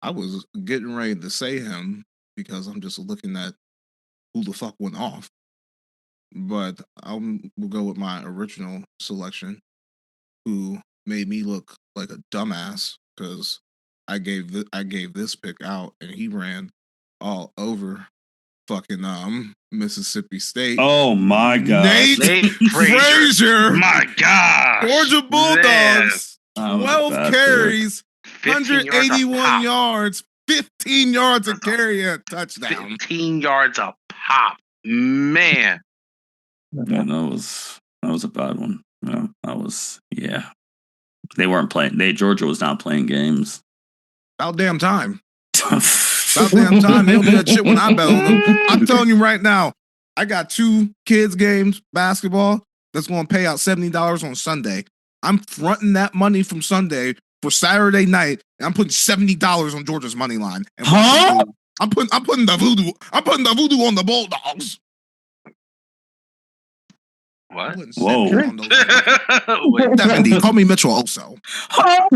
I was getting ready to say him because I'm just looking at who the fuck went off. But we'll go with my original selection, who made me look like a dumbass because I gave this pick out and he ran all over fucking Mississippi State. Oh my god, Nate Frazier. My god, Georgia Bulldogs. 12 carries, 181 yards, 15 yards of carry and touchdown. 15 yards a pop. Man. Yeah, that was a bad one. Yeah, They weren't playing. Georgia was not playing games. About damn time. About damn time. They don't do that shit when I bet on them. I'm telling you right now, I got 2 kids games, basketball, that's going to pay out $70 on Sunday. I'm fronting that money from Sunday for Saturday night, and I'm putting $70 on Georgia's money line. And I'm putting the voodoo on the Bulldogs. What? Putting Whoa. 70 on those niggas. Wait, 70. Call me Mitchell also. My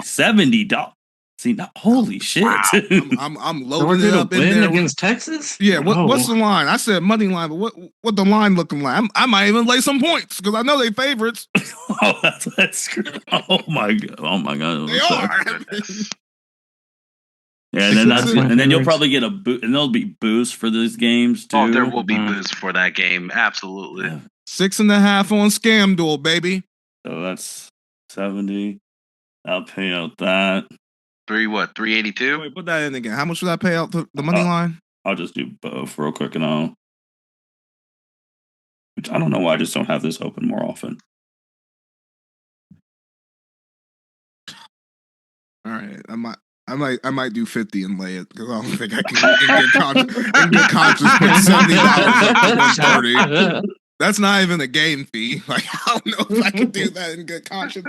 $70. See, holy shit. I'm loading Georgia it to up in win there. against Texas? Yeah, what's the line? I said money line, but what the line looking like? I might even lay some points because I know they favorites. That's oh my god. They are. Yeah, and then you'll probably get a boost, and there'll be boosts for these games too. Oh, there will be boosts for that game. Absolutely. Yeah. 6.5 on Scam Duel, baby. So that's 70. I'll pay out that. 382? Wait, put that in again. How much would I pay out the money line? I'll just do both real quick, and which I don't know why I just don't have this open more often. All right, I might do 50 and lay it because I don't think I can in good conscience put $70 up to 130. That's not even a game fee. Like, I don't know if I can do that in good conscience.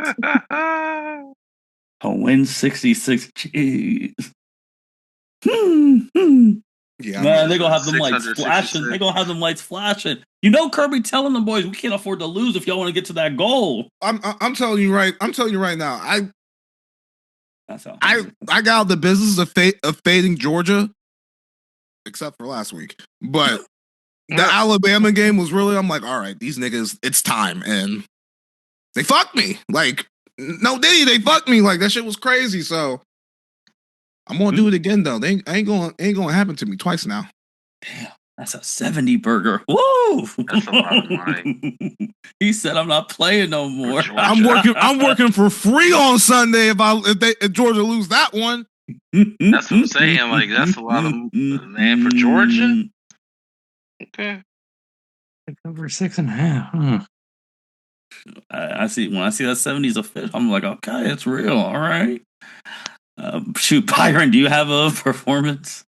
I'll win 66. Jeez. Yeah, Man, they're gonna have them lights 666. flashing. They're gonna have them lights flashing. You know, Kirby telling them boys, we can't afford to lose if y'all want to get to that goal. I'm telling you right. I'm telling you right now. That's how I got out the business of fading Georgia, except for last week. But the Alabama game was really. I'm like, all right, these niggas, it's time, and they fucked me. Like, no diddy, they fucked me. Like that shit was crazy. So I'm gonna do it again though. They ain't gonna happen to me twice now. Damn, that's a 70 burger. Whoa! That's a lot of money. He said, "I'm not playing no more." I'm working for free on Sunday if Georgia lose that one. That's what I'm saying. Like that's a lot of man for Georgia. Okay. Over 6.5. I see when I see that 70's a fit. I'm like, okay, it's real. All right. Shoot, Byron, do you have a performance?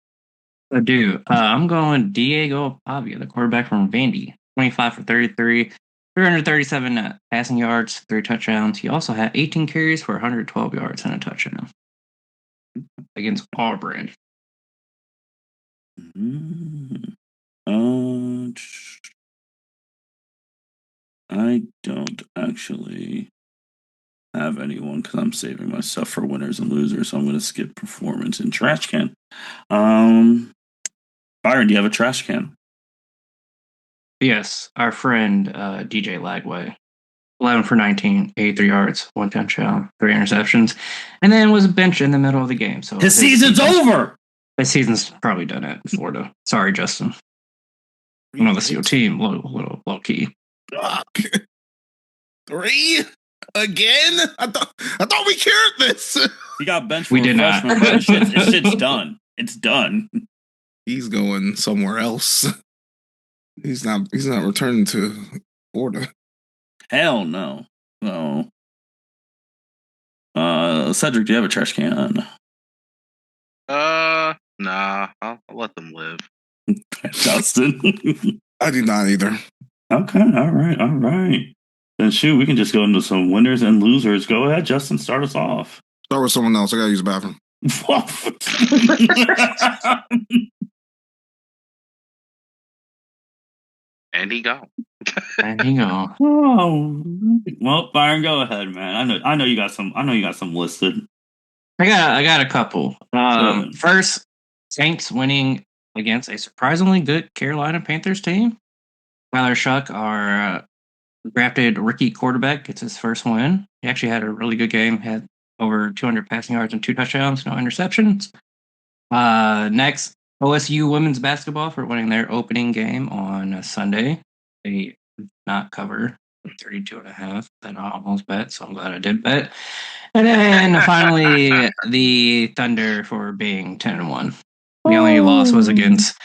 I do. I'm going Diego Pavia, the quarterback from Vandy. 25 for 33, 337 net passing yards, 3 touchdowns. He also had 18 carries for 112 yards and a touchdown against Auburn. I don't actually have anyone because I'm saving my stuff for winners and losers. So I'm going to skip performance and trash can. Byron, do you have a trash can? Yes, our friend DJ Lagway. 11 for 19, 83 yards, 1 touchdown, 3 interceptions, and then was benched in the middle of the game. So his season's over. His season's probably done at Florida. Sorry, Justin. I know that's your team, little low key. Fuck. 3 again? I thought we cured this. He got benched. We did not. Shit's done. It's done. He's going somewhere else. He's not returning to Florida. Hell no. No. Cedric, do you have a trash can? Nah. I'll let them live. Justin? I do not either. Okay, all right. Then shoot, we can just go into some winners and losers. Go ahead, Justin, start us off. Start with someone else. I gotta use the bathroom. And he gone. Oh, well, Byron, go ahead, man. I know you got some. I know you got some listed. I got a couple. First, Saints winning against a surprisingly good Carolina Panthers team. Tyler Shuck, our drafted rookie quarterback, gets his first win. He actually had a really good game. Had over 200 passing yards and 2 touchdowns, no interceptions. Next, OSU women's basketball for winning their opening game on Sunday. They did not cover 32.5 that I almost bet, so I'm glad I did bet. And then finally, the Thunder for being 10-1. The only loss was against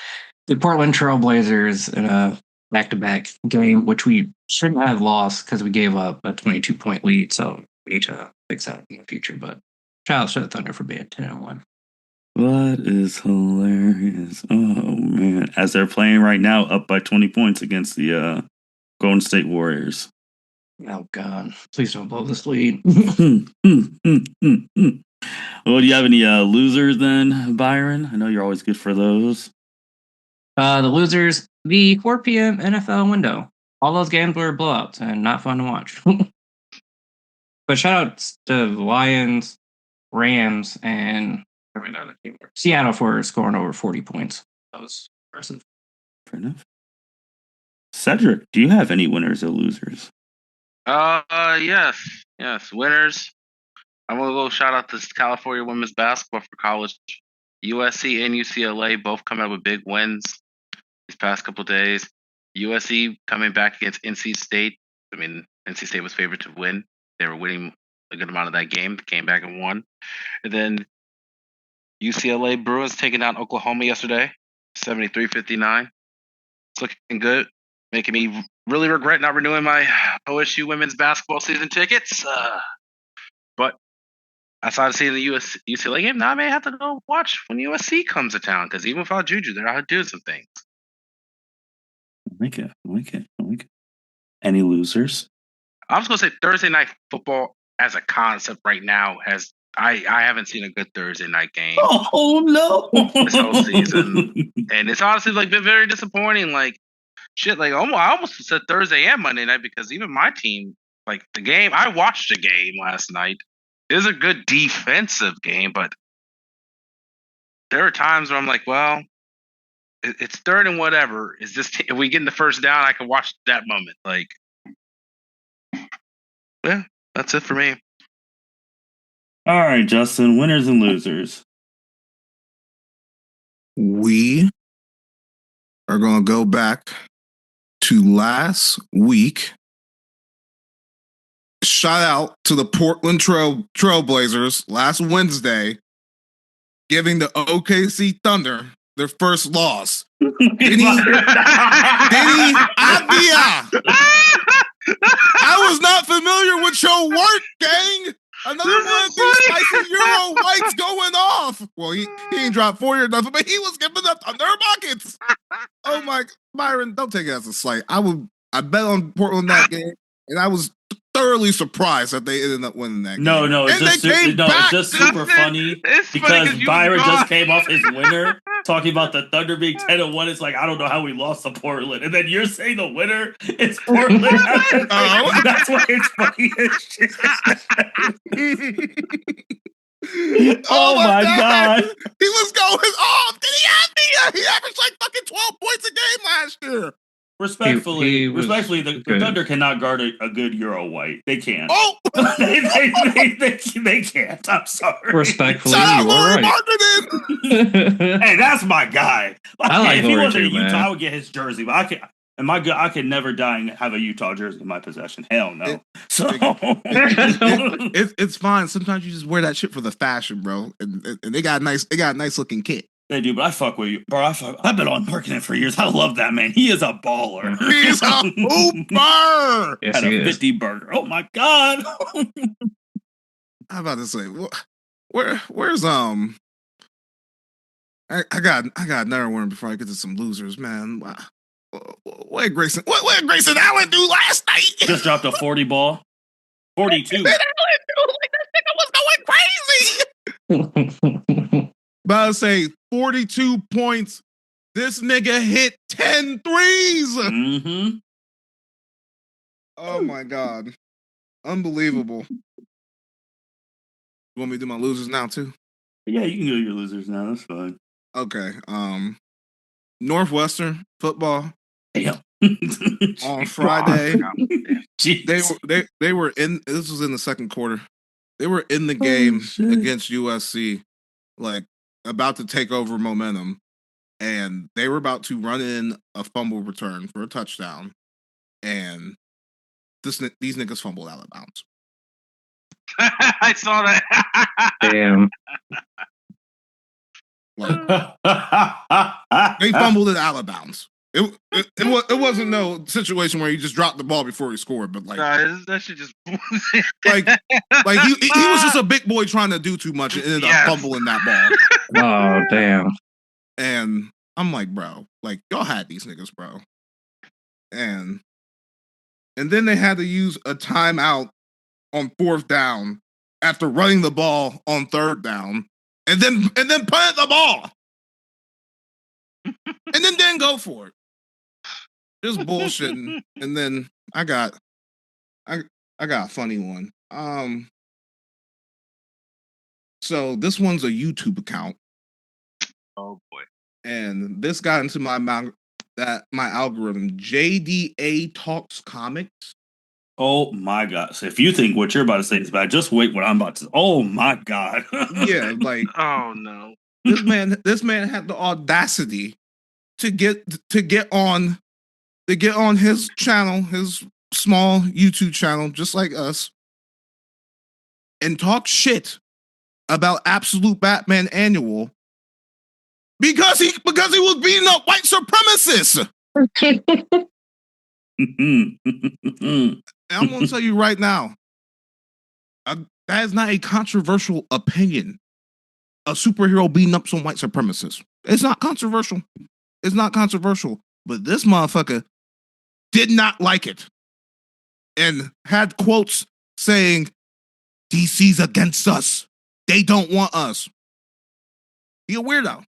the Portland Trailblazers in a back-to-back game, which we shouldn't have lost because we gave up a 22-point lead. So we need to fix that in the future. But shout out to the Thunder for being 10-1. That is hilarious. Oh man, as they're playing right now, up by 20 points against the Golden State Warriors. Oh God! Please don't blow this lead. Well, do you have any losers then, Byron? I know you're always good for those. The losers, the 4 p.m. NFL window. All those games were blowouts and not fun to watch. But shout out to Lions, Rams, and Seattle for scoring over 40 points. That was impressive. Fair enough. Cedric, do you have any winners or losers? Yes. Winners. I'm gonna go shout out to California women's basketball for college. USC and UCLA both coming up with big wins these past couple days. USC coming back against NC State. I mean, NC State was favored to win. They were winning a good amount of that game. Came back and won. And then UCLA Bruins taking down Oklahoma yesterday, 73-59. It's looking good, making me really regret not renewing my OSU women's basketball season tickets. But outside of seeing the UCLA game, now I may have to go watch when USC comes to town, because even without Juju, they're out doing some things. I like it. Any losers? I'm just going to say Thursday night football as a concept right now I haven't seen a good Thursday night game. Oh, no. This whole season. And it's honestly been very disappointing. I almost said Thursday and Monday night, because even my team, the game, I watched the game last night. It was a good defensive game, but there are times where I'm like, well, it's third and whatever. If we get in the first down, I can watch that moment. Yeah, that's it for me. All right, Justin, winners and losers. We are going to go back to last week. Shout out to the Portland Trailblazers last Wednesday, giving the OKC Thunder their first loss. Denny Avdia. I was not familiar with your work, gang. Another one of these spicy Euro whites going off. Well, he ain't dropped 40 or nothing, but he was giving up Thunder buckets. Oh my, Byron, don't take it as a slight. I bet on Portland that game, and I was thoroughly surprised that they ended up winning that game. No, it's just super funny because Byron just came off his winner, talking about the Thunder being 10-1. It's like, I don't know how we lost to Portland, and then you're saying the winner is Portland. That's why it's funny as shit. Oh my god, he was going off. Did he have me? He averaged fucking 12 points a game last year. Respectfully, the Thunder cannot guard a good Euro white. They can't. Oh, they can't. I'm sorry. Respectfully, shout you out are right. Hey, that's my guy. I like if he Laurie wasn't too, a Utah, man. I would get his jersey. But I could never die and have a Utah jersey in my possession. Hell no. It's fine. Sometimes you just wear that shit for the fashion, bro. And they got a nice looking kit. They do, but I fuck with you, bro. I've been on marketing for years. I love that man. He is a baller. He's a hooper. Yes, Had a 50 burger. Oh my god. I'm about to say, where's I got another one before I get to some losers, man. What did Grayson Allen do last night? Just dropped a 40 ball. 42. That nigga was going crazy. About to say 42 points. This nigga hit 10 threes. Mm-hmm. Oh my god. Unbelievable. You want me to do my losers now too? Yeah, you can do your losers now. That's fine. Okay. Northwestern football. Damn. On Friday. They were in, this was in the second quarter. They were in the game against USC, about to take over momentum, and they were about to run in a fumble return for a touchdown, and these niggas fumbled out of bounds. I saw that. Damn. They fumbled it out of bounds. It wasn't no situation where he just dropped the ball before he scored, but that should just he was just a big boy trying to do too much and ended up fumbling that ball. Oh damn! And I'm like, bro, y'all had these niggas, bro, and then they had to use a timeout on fourth down after running the ball on third down, and then punted the ball. and then didn't go for it. Just bullshitting. And then I got a funny one. So this one's a YouTube account. Oh boy. And this got into my algorithm. JDA Talks Comics. Oh my God. So if you think what you're about to say is bad, just wait what I'm about to say. Oh my God. Yeah, like oh no. This man had the audacity to get on his channel, his small YouTube channel, just like us, and talk shit about Absolute Batman Annual because he was beating up white supremacists. And I'm gonna tell you right now, that is not a controversial opinion. A superhero beating up some white supremacists. It's not controversial. It's not controversial. But this motherfucker did not like it and had quotes saying, DC's against us. They don't want us. He a weirdo.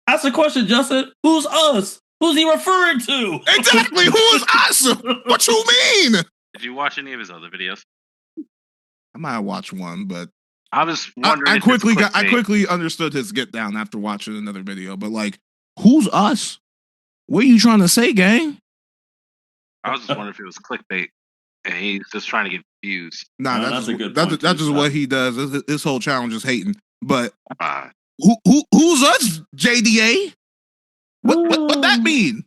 Ask the question, Justin. Who's us? Who's he referring to? Exactly. Who is us? What you mean? Did you watch any of his other videos? I might have watched one, but I was wondering. I quickly understood his get down after watching another video. But like, who's us? What are you trying to say, gang? I was just wondering if it was clickbait and he's just trying to get views. Nah, that's a good point. That's just what he does. This whole challenge is hating. But who's us, JDA? What that mean?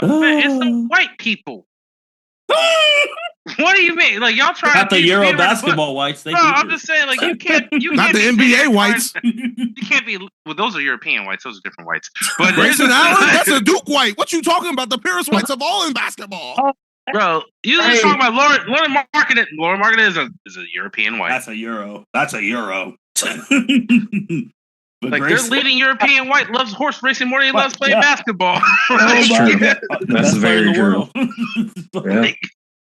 Man, it's the white people. What do you mean? Like y'all trying not the Euro basketball whites? No, I'm just saying, like you can't not the NBA whites. You can't be. Well, those are European whites. Those are different whites. But Grayson Allen, that's a Duke white. What you talking about? The purest whites of all in basketball, bro. You just talking about Lauren Marketing. Lauren Marketing is a European white. That's a Euro. Like their leading European white loves horse racing more than he loves playing basketball. That's true. That's very true. Yeah.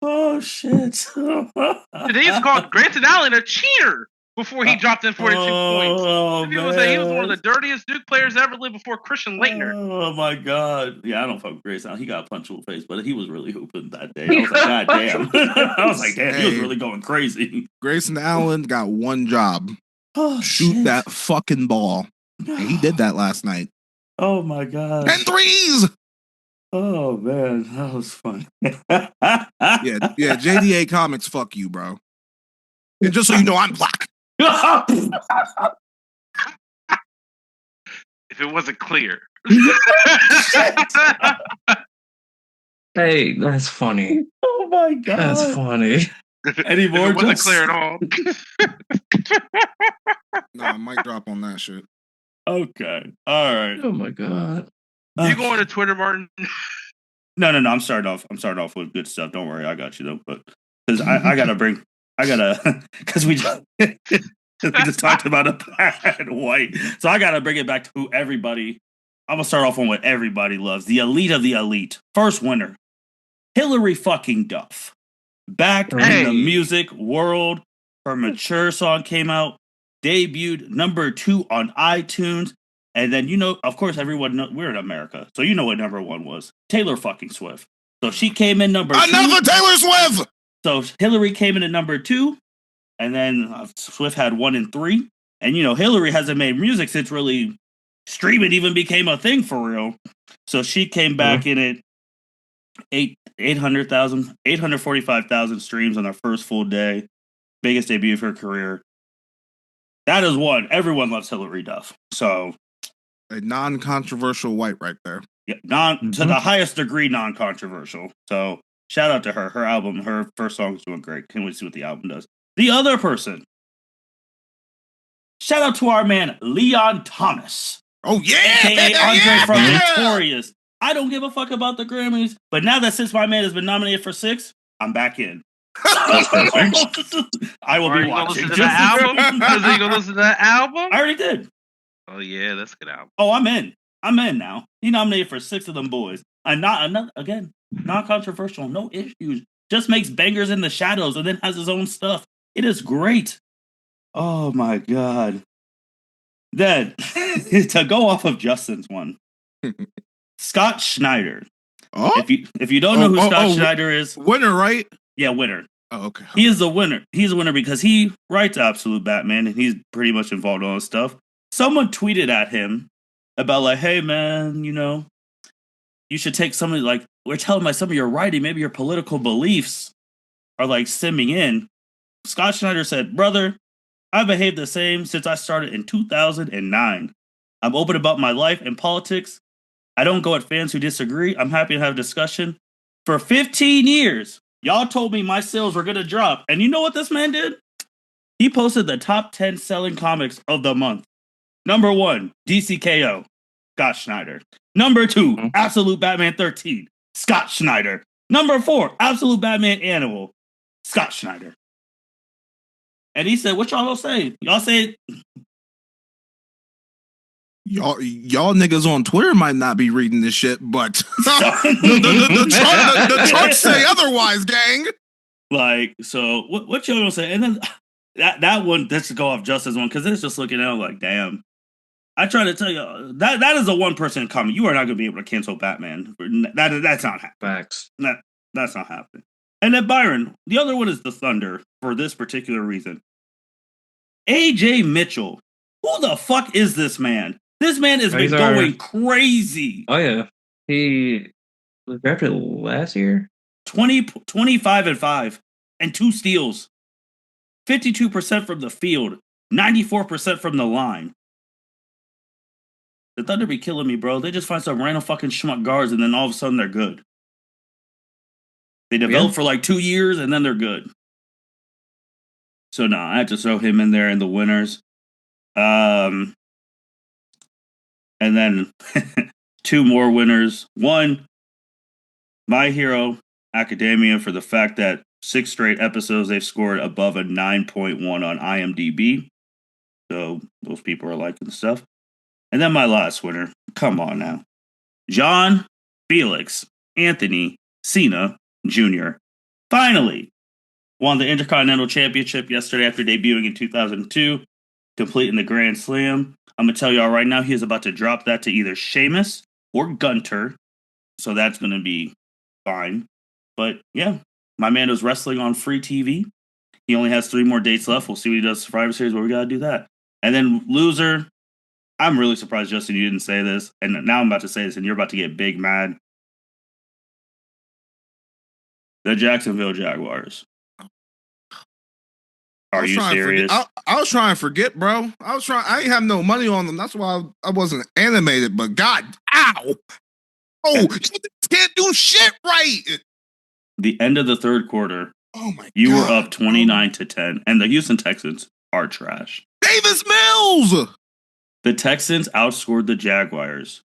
Oh shit! They just called Grayson Allen a cheater before he dropped in 42 points. People say he was one of the dirtiest Duke players ever lived before Christian Laettner. Oh my God! Yeah, I don't fuck with Grayson Allen. He got a punch to the face, but he was really hooping that day. I was like, God damn! I was like, damn, he was really going crazy. Grayson Allen got one job: shoot that fucking ball, and he did that last night. Oh my God! 10 threes. Oh man, that was fun. yeah, JDA Comics, fuck you, bro. And just so you know, I'm black. If it wasn't clear. Hey, that's funny. Oh my God, that's funny. Any more? It wasn't clear at all. Nah, mic drop on that shit. Okay, all right. Oh my God. You going to Twitter, Martin? No. I'm starting off with good stuff. Don't worry, I got you though. But because because we just talked about a bad white, so I gotta bring it back to who everybody. I'm gonna start off on what everybody loves: the elite of the elite. First winner, Hillary fucking Duff, back in the music world. Her Mature song came out, debuted #2 on iTunes. And then, of course, everyone knows we're in America. So you know what #1 was. Taylor fucking Swift. So she came in #2. Another Taylor Swift! So Hillary came in at #2. And then Swift had 1 and 3. And, Hillary hasn't made music since really streaming even became a thing for real. So she came back in at 845,000 streams on her first full day. Biggest debut of her career. That is one. Everyone loves Hillary Duff. So... a non-controversial white right there. Yeah, to the highest degree non-controversial. So shout out to her. Her album, her first song is doing great. Can't wait to see what the album does. The other person. Shout out to our man Leon Thomas. Oh yeah, AKA Andre from Victorious. I don't give a fuck about the Grammys, but now that since my man has been nominated for 6, I'm back in. I will be watching. Are you gonna listen to that album? I already did. Oh yeah, that's a good album. Oh, I'm in now. He nominated for 6 of them boys. And non-controversial, no issues. Just makes bangers in the shadows and then has his own stuff. It is great. Oh my God. Then to go off of Justin's one, Scott Schneider. Oh, If you don't know who Scott Schneider is, winner, right? Yeah, winner. Oh, okay. He is the winner. He's a winner because he writes Absolute Batman and he's pretty much involved in all this stuff. Someone tweeted at him about like, hey man, you should take somebody like we're telling by some of your writing, maybe your political beliefs are like simming in. Scott Schneider said, brother, I behaved the same since I started in 2009. I'm open about my life and politics. I don't go at fans who disagree. I'm happy to have a discussion. For 15 years, y'all told me my sales were going to drop. And you know what this man did? He posted the top 10 selling comics of the month. Number 1, DCKO, Scott Schneider. Number 2, Absolute Batman 13, Scott Schneider. Number 4, Absolute Batman Animal, Scott Schneider. And he said, what y'all gonna say? Y'all say... Y'all niggas on Twitter might not be reading this shit, but the charts say otherwise, gang. Like, so what y'all gonna say? And then that one, let's go off Justin's one, because it's just looking at it like, damn. I try to tell you, that is a one-person comment. You are not gonna be able to cancel Batman. That's not happening. Facts. That's not happening. And then Byron, the other one is the Thunder for this particular reason. AJ Mitchell. Who the fuck is this man? This man has been going crazy. Oh, yeah. He was drafted last year. 25-5 and 2 steals. 52% from the field. 94% from the line. The Thunder be killing me, bro. They just find some random fucking schmuck guards and then all of a sudden they're good. They develop for like 2 years and then they're good. So no, I have to throw him in there in the winners. And then 2 more winners. 1, My Hero Academia, for the fact that 6 straight episodes they've scored above a 9.1 on IMDb. So those people are liking stuff. And then my last winner. Come on now. John Felix Anthony Cena Jr. finally won the Intercontinental Championship yesterday after debuting in 2002, completing the Grand Slam. I'm going to tell y'all right now, he is about to drop that to either Sheamus or Gunter. So that's going to be fine. But yeah, my man is wrestling on free TV. He only has 3 more dates left. We'll see what he does Survivor Series, but we got to do that. And then loser, I'm really surprised, Justin, you didn't say this. And now I'm about to say this, and you're about to get big mad. The Jacksonville Jaguars. Are you serious? I was trying to forget, bro. I ain't have no money on them. That's why I wasn't animated. But God, ow! Oh, you can't do shit right. The end of the third quarter. Oh my! You were up 29-10, and the Houston Texans are trash. Davis Mills. The Texans outscored the Jaguars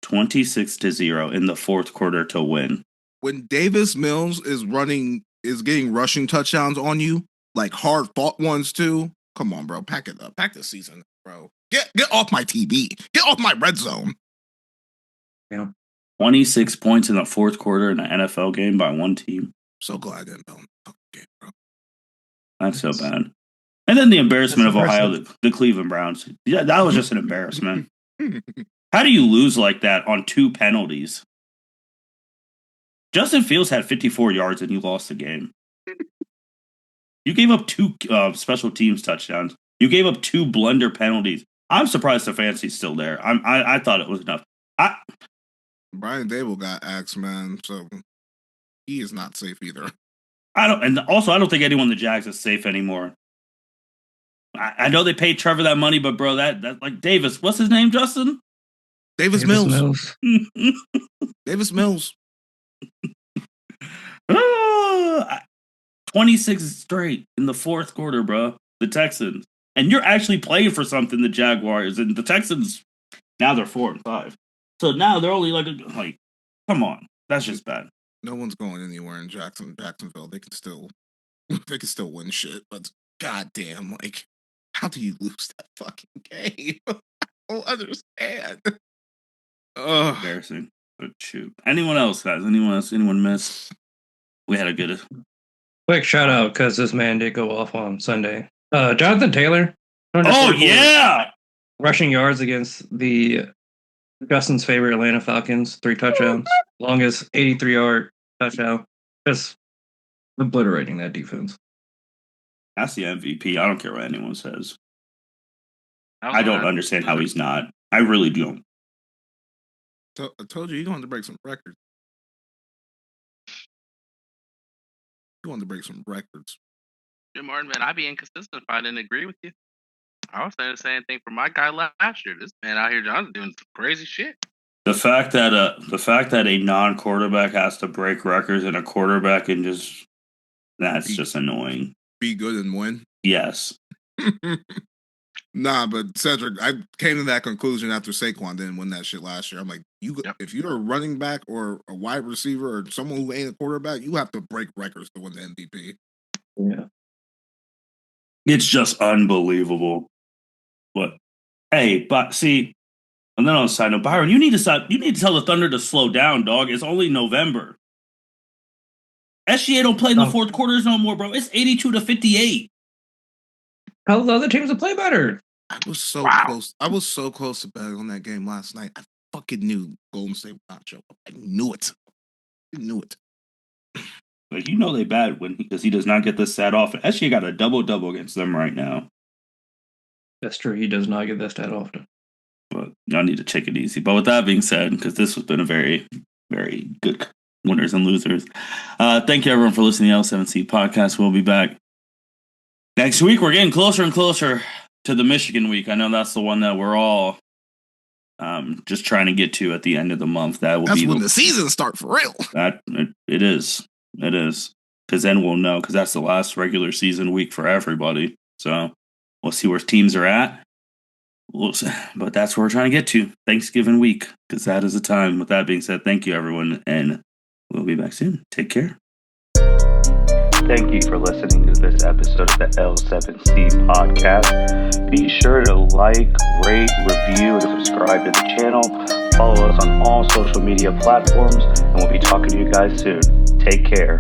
26-0 in the fourth quarter to win. When Davis Mills is getting rushing touchdowns on you, like hard fought ones too. Come on, bro. Pack it up. Pack the season, bro. Get off my TV. Get off my red zone. Yeah. 26 points in the fourth quarter in an NFL game by one team. So glad I didn't know. Okay, bro. That's so bad. And then the embarrassment of Ohio, the Cleveland Browns. Yeah, that was just an embarrassment. How do you lose like that on 2 penalties? Justin Fields had 54 yards and you lost the game. You gave up 2 special teams touchdowns. You gave up 2 blunder penalties. I'm surprised the fantasy's still there. I thought it was enough. Brian Dable got axed, man, so he is not safe either. I don't think anyone in the Jags is safe anymore. I know they paid Trevor that money, but bro, that like Davis, what's his name, Justin? Davis Mills. Davis Mills. 26 straight in the fourth quarter, bro. The Texans. And you're actually playing for something, the Jaguars. And the Texans, now they're 4-5. So now they're only like, come on. That's just bad. No one's going anywhere in Jacksonville. They can still win shit. But goddamn, like, how do you lose that fucking game? I don't understand. Embarrassing. But shoot. Anyone else, guys? Anyone miss? We had a good... Quick shout out, because this man did go off on Sunday. Jonathan Taylor. Oh, yeah! Rushing yards against the Justin's favorite Atlanta Falcons, 3 touchdowns. Longest 83-yard touchdown. Just obliterating that defense. That's the MVP. I don't care what anyone says. was I don't gonna- understand how he's not. I really don't. I told you wanted to break some records. You wanted to break some records. Jim Martin, man, I'd be inconsistent if I didn't agree with you. I was saying the same thing for my guy last year. This man out here, John's doing some crazy shit. The fact that a non-quarterback has to break records and a quarterback can that's just annoying. Be good and win. Yes. Nah, but Cedric, I came to that conclusion after Saquon didn't win that shit last year. I'm like, if you're a running back or a wide receiver or someone who ain't a quarterback, you have to break records to win the MVP. Yeah. It's just unbelievable. But hey, see, and then on the side note, Byron, you need to stop. You need to tell the Thunder to slow down, dog. It's only November. SGA don't play in the fourth quarters no more, bro. It's 82-58. Tell the other teams to play better. I was so close. I was so close to betting on that game last night. I fucking knew Golden State would not show up. I knew it. But you know they bad because he does not get this stat often. SGA got a double-double against them right now. That's true. He does not get this that often. But y'all need to take it easy. But with that being said, because this has been a very, very good winners and losers. Thank you everyone for listening to the L7C podcast. We'll be back next week. We're getting closer and closer to the Michigan week. I know that's the one that we're all just trying to get to at the end of the month. That's when the season start for real. It is. Because then we'll know, because that's the last regular season week for everybody. So we'll see where teams are at. But that's where we're trying to get to. Thanksgiving week, because that is the time. With that being said, thank you everyone, and we'll be back soon. Take care. Thank you for listening to this episode of the L7C podcast. Be sure to like, rate, review, and subscribe to the channel. Follow us on all social media platforms, and we'll be talking to you guys soon. Take care.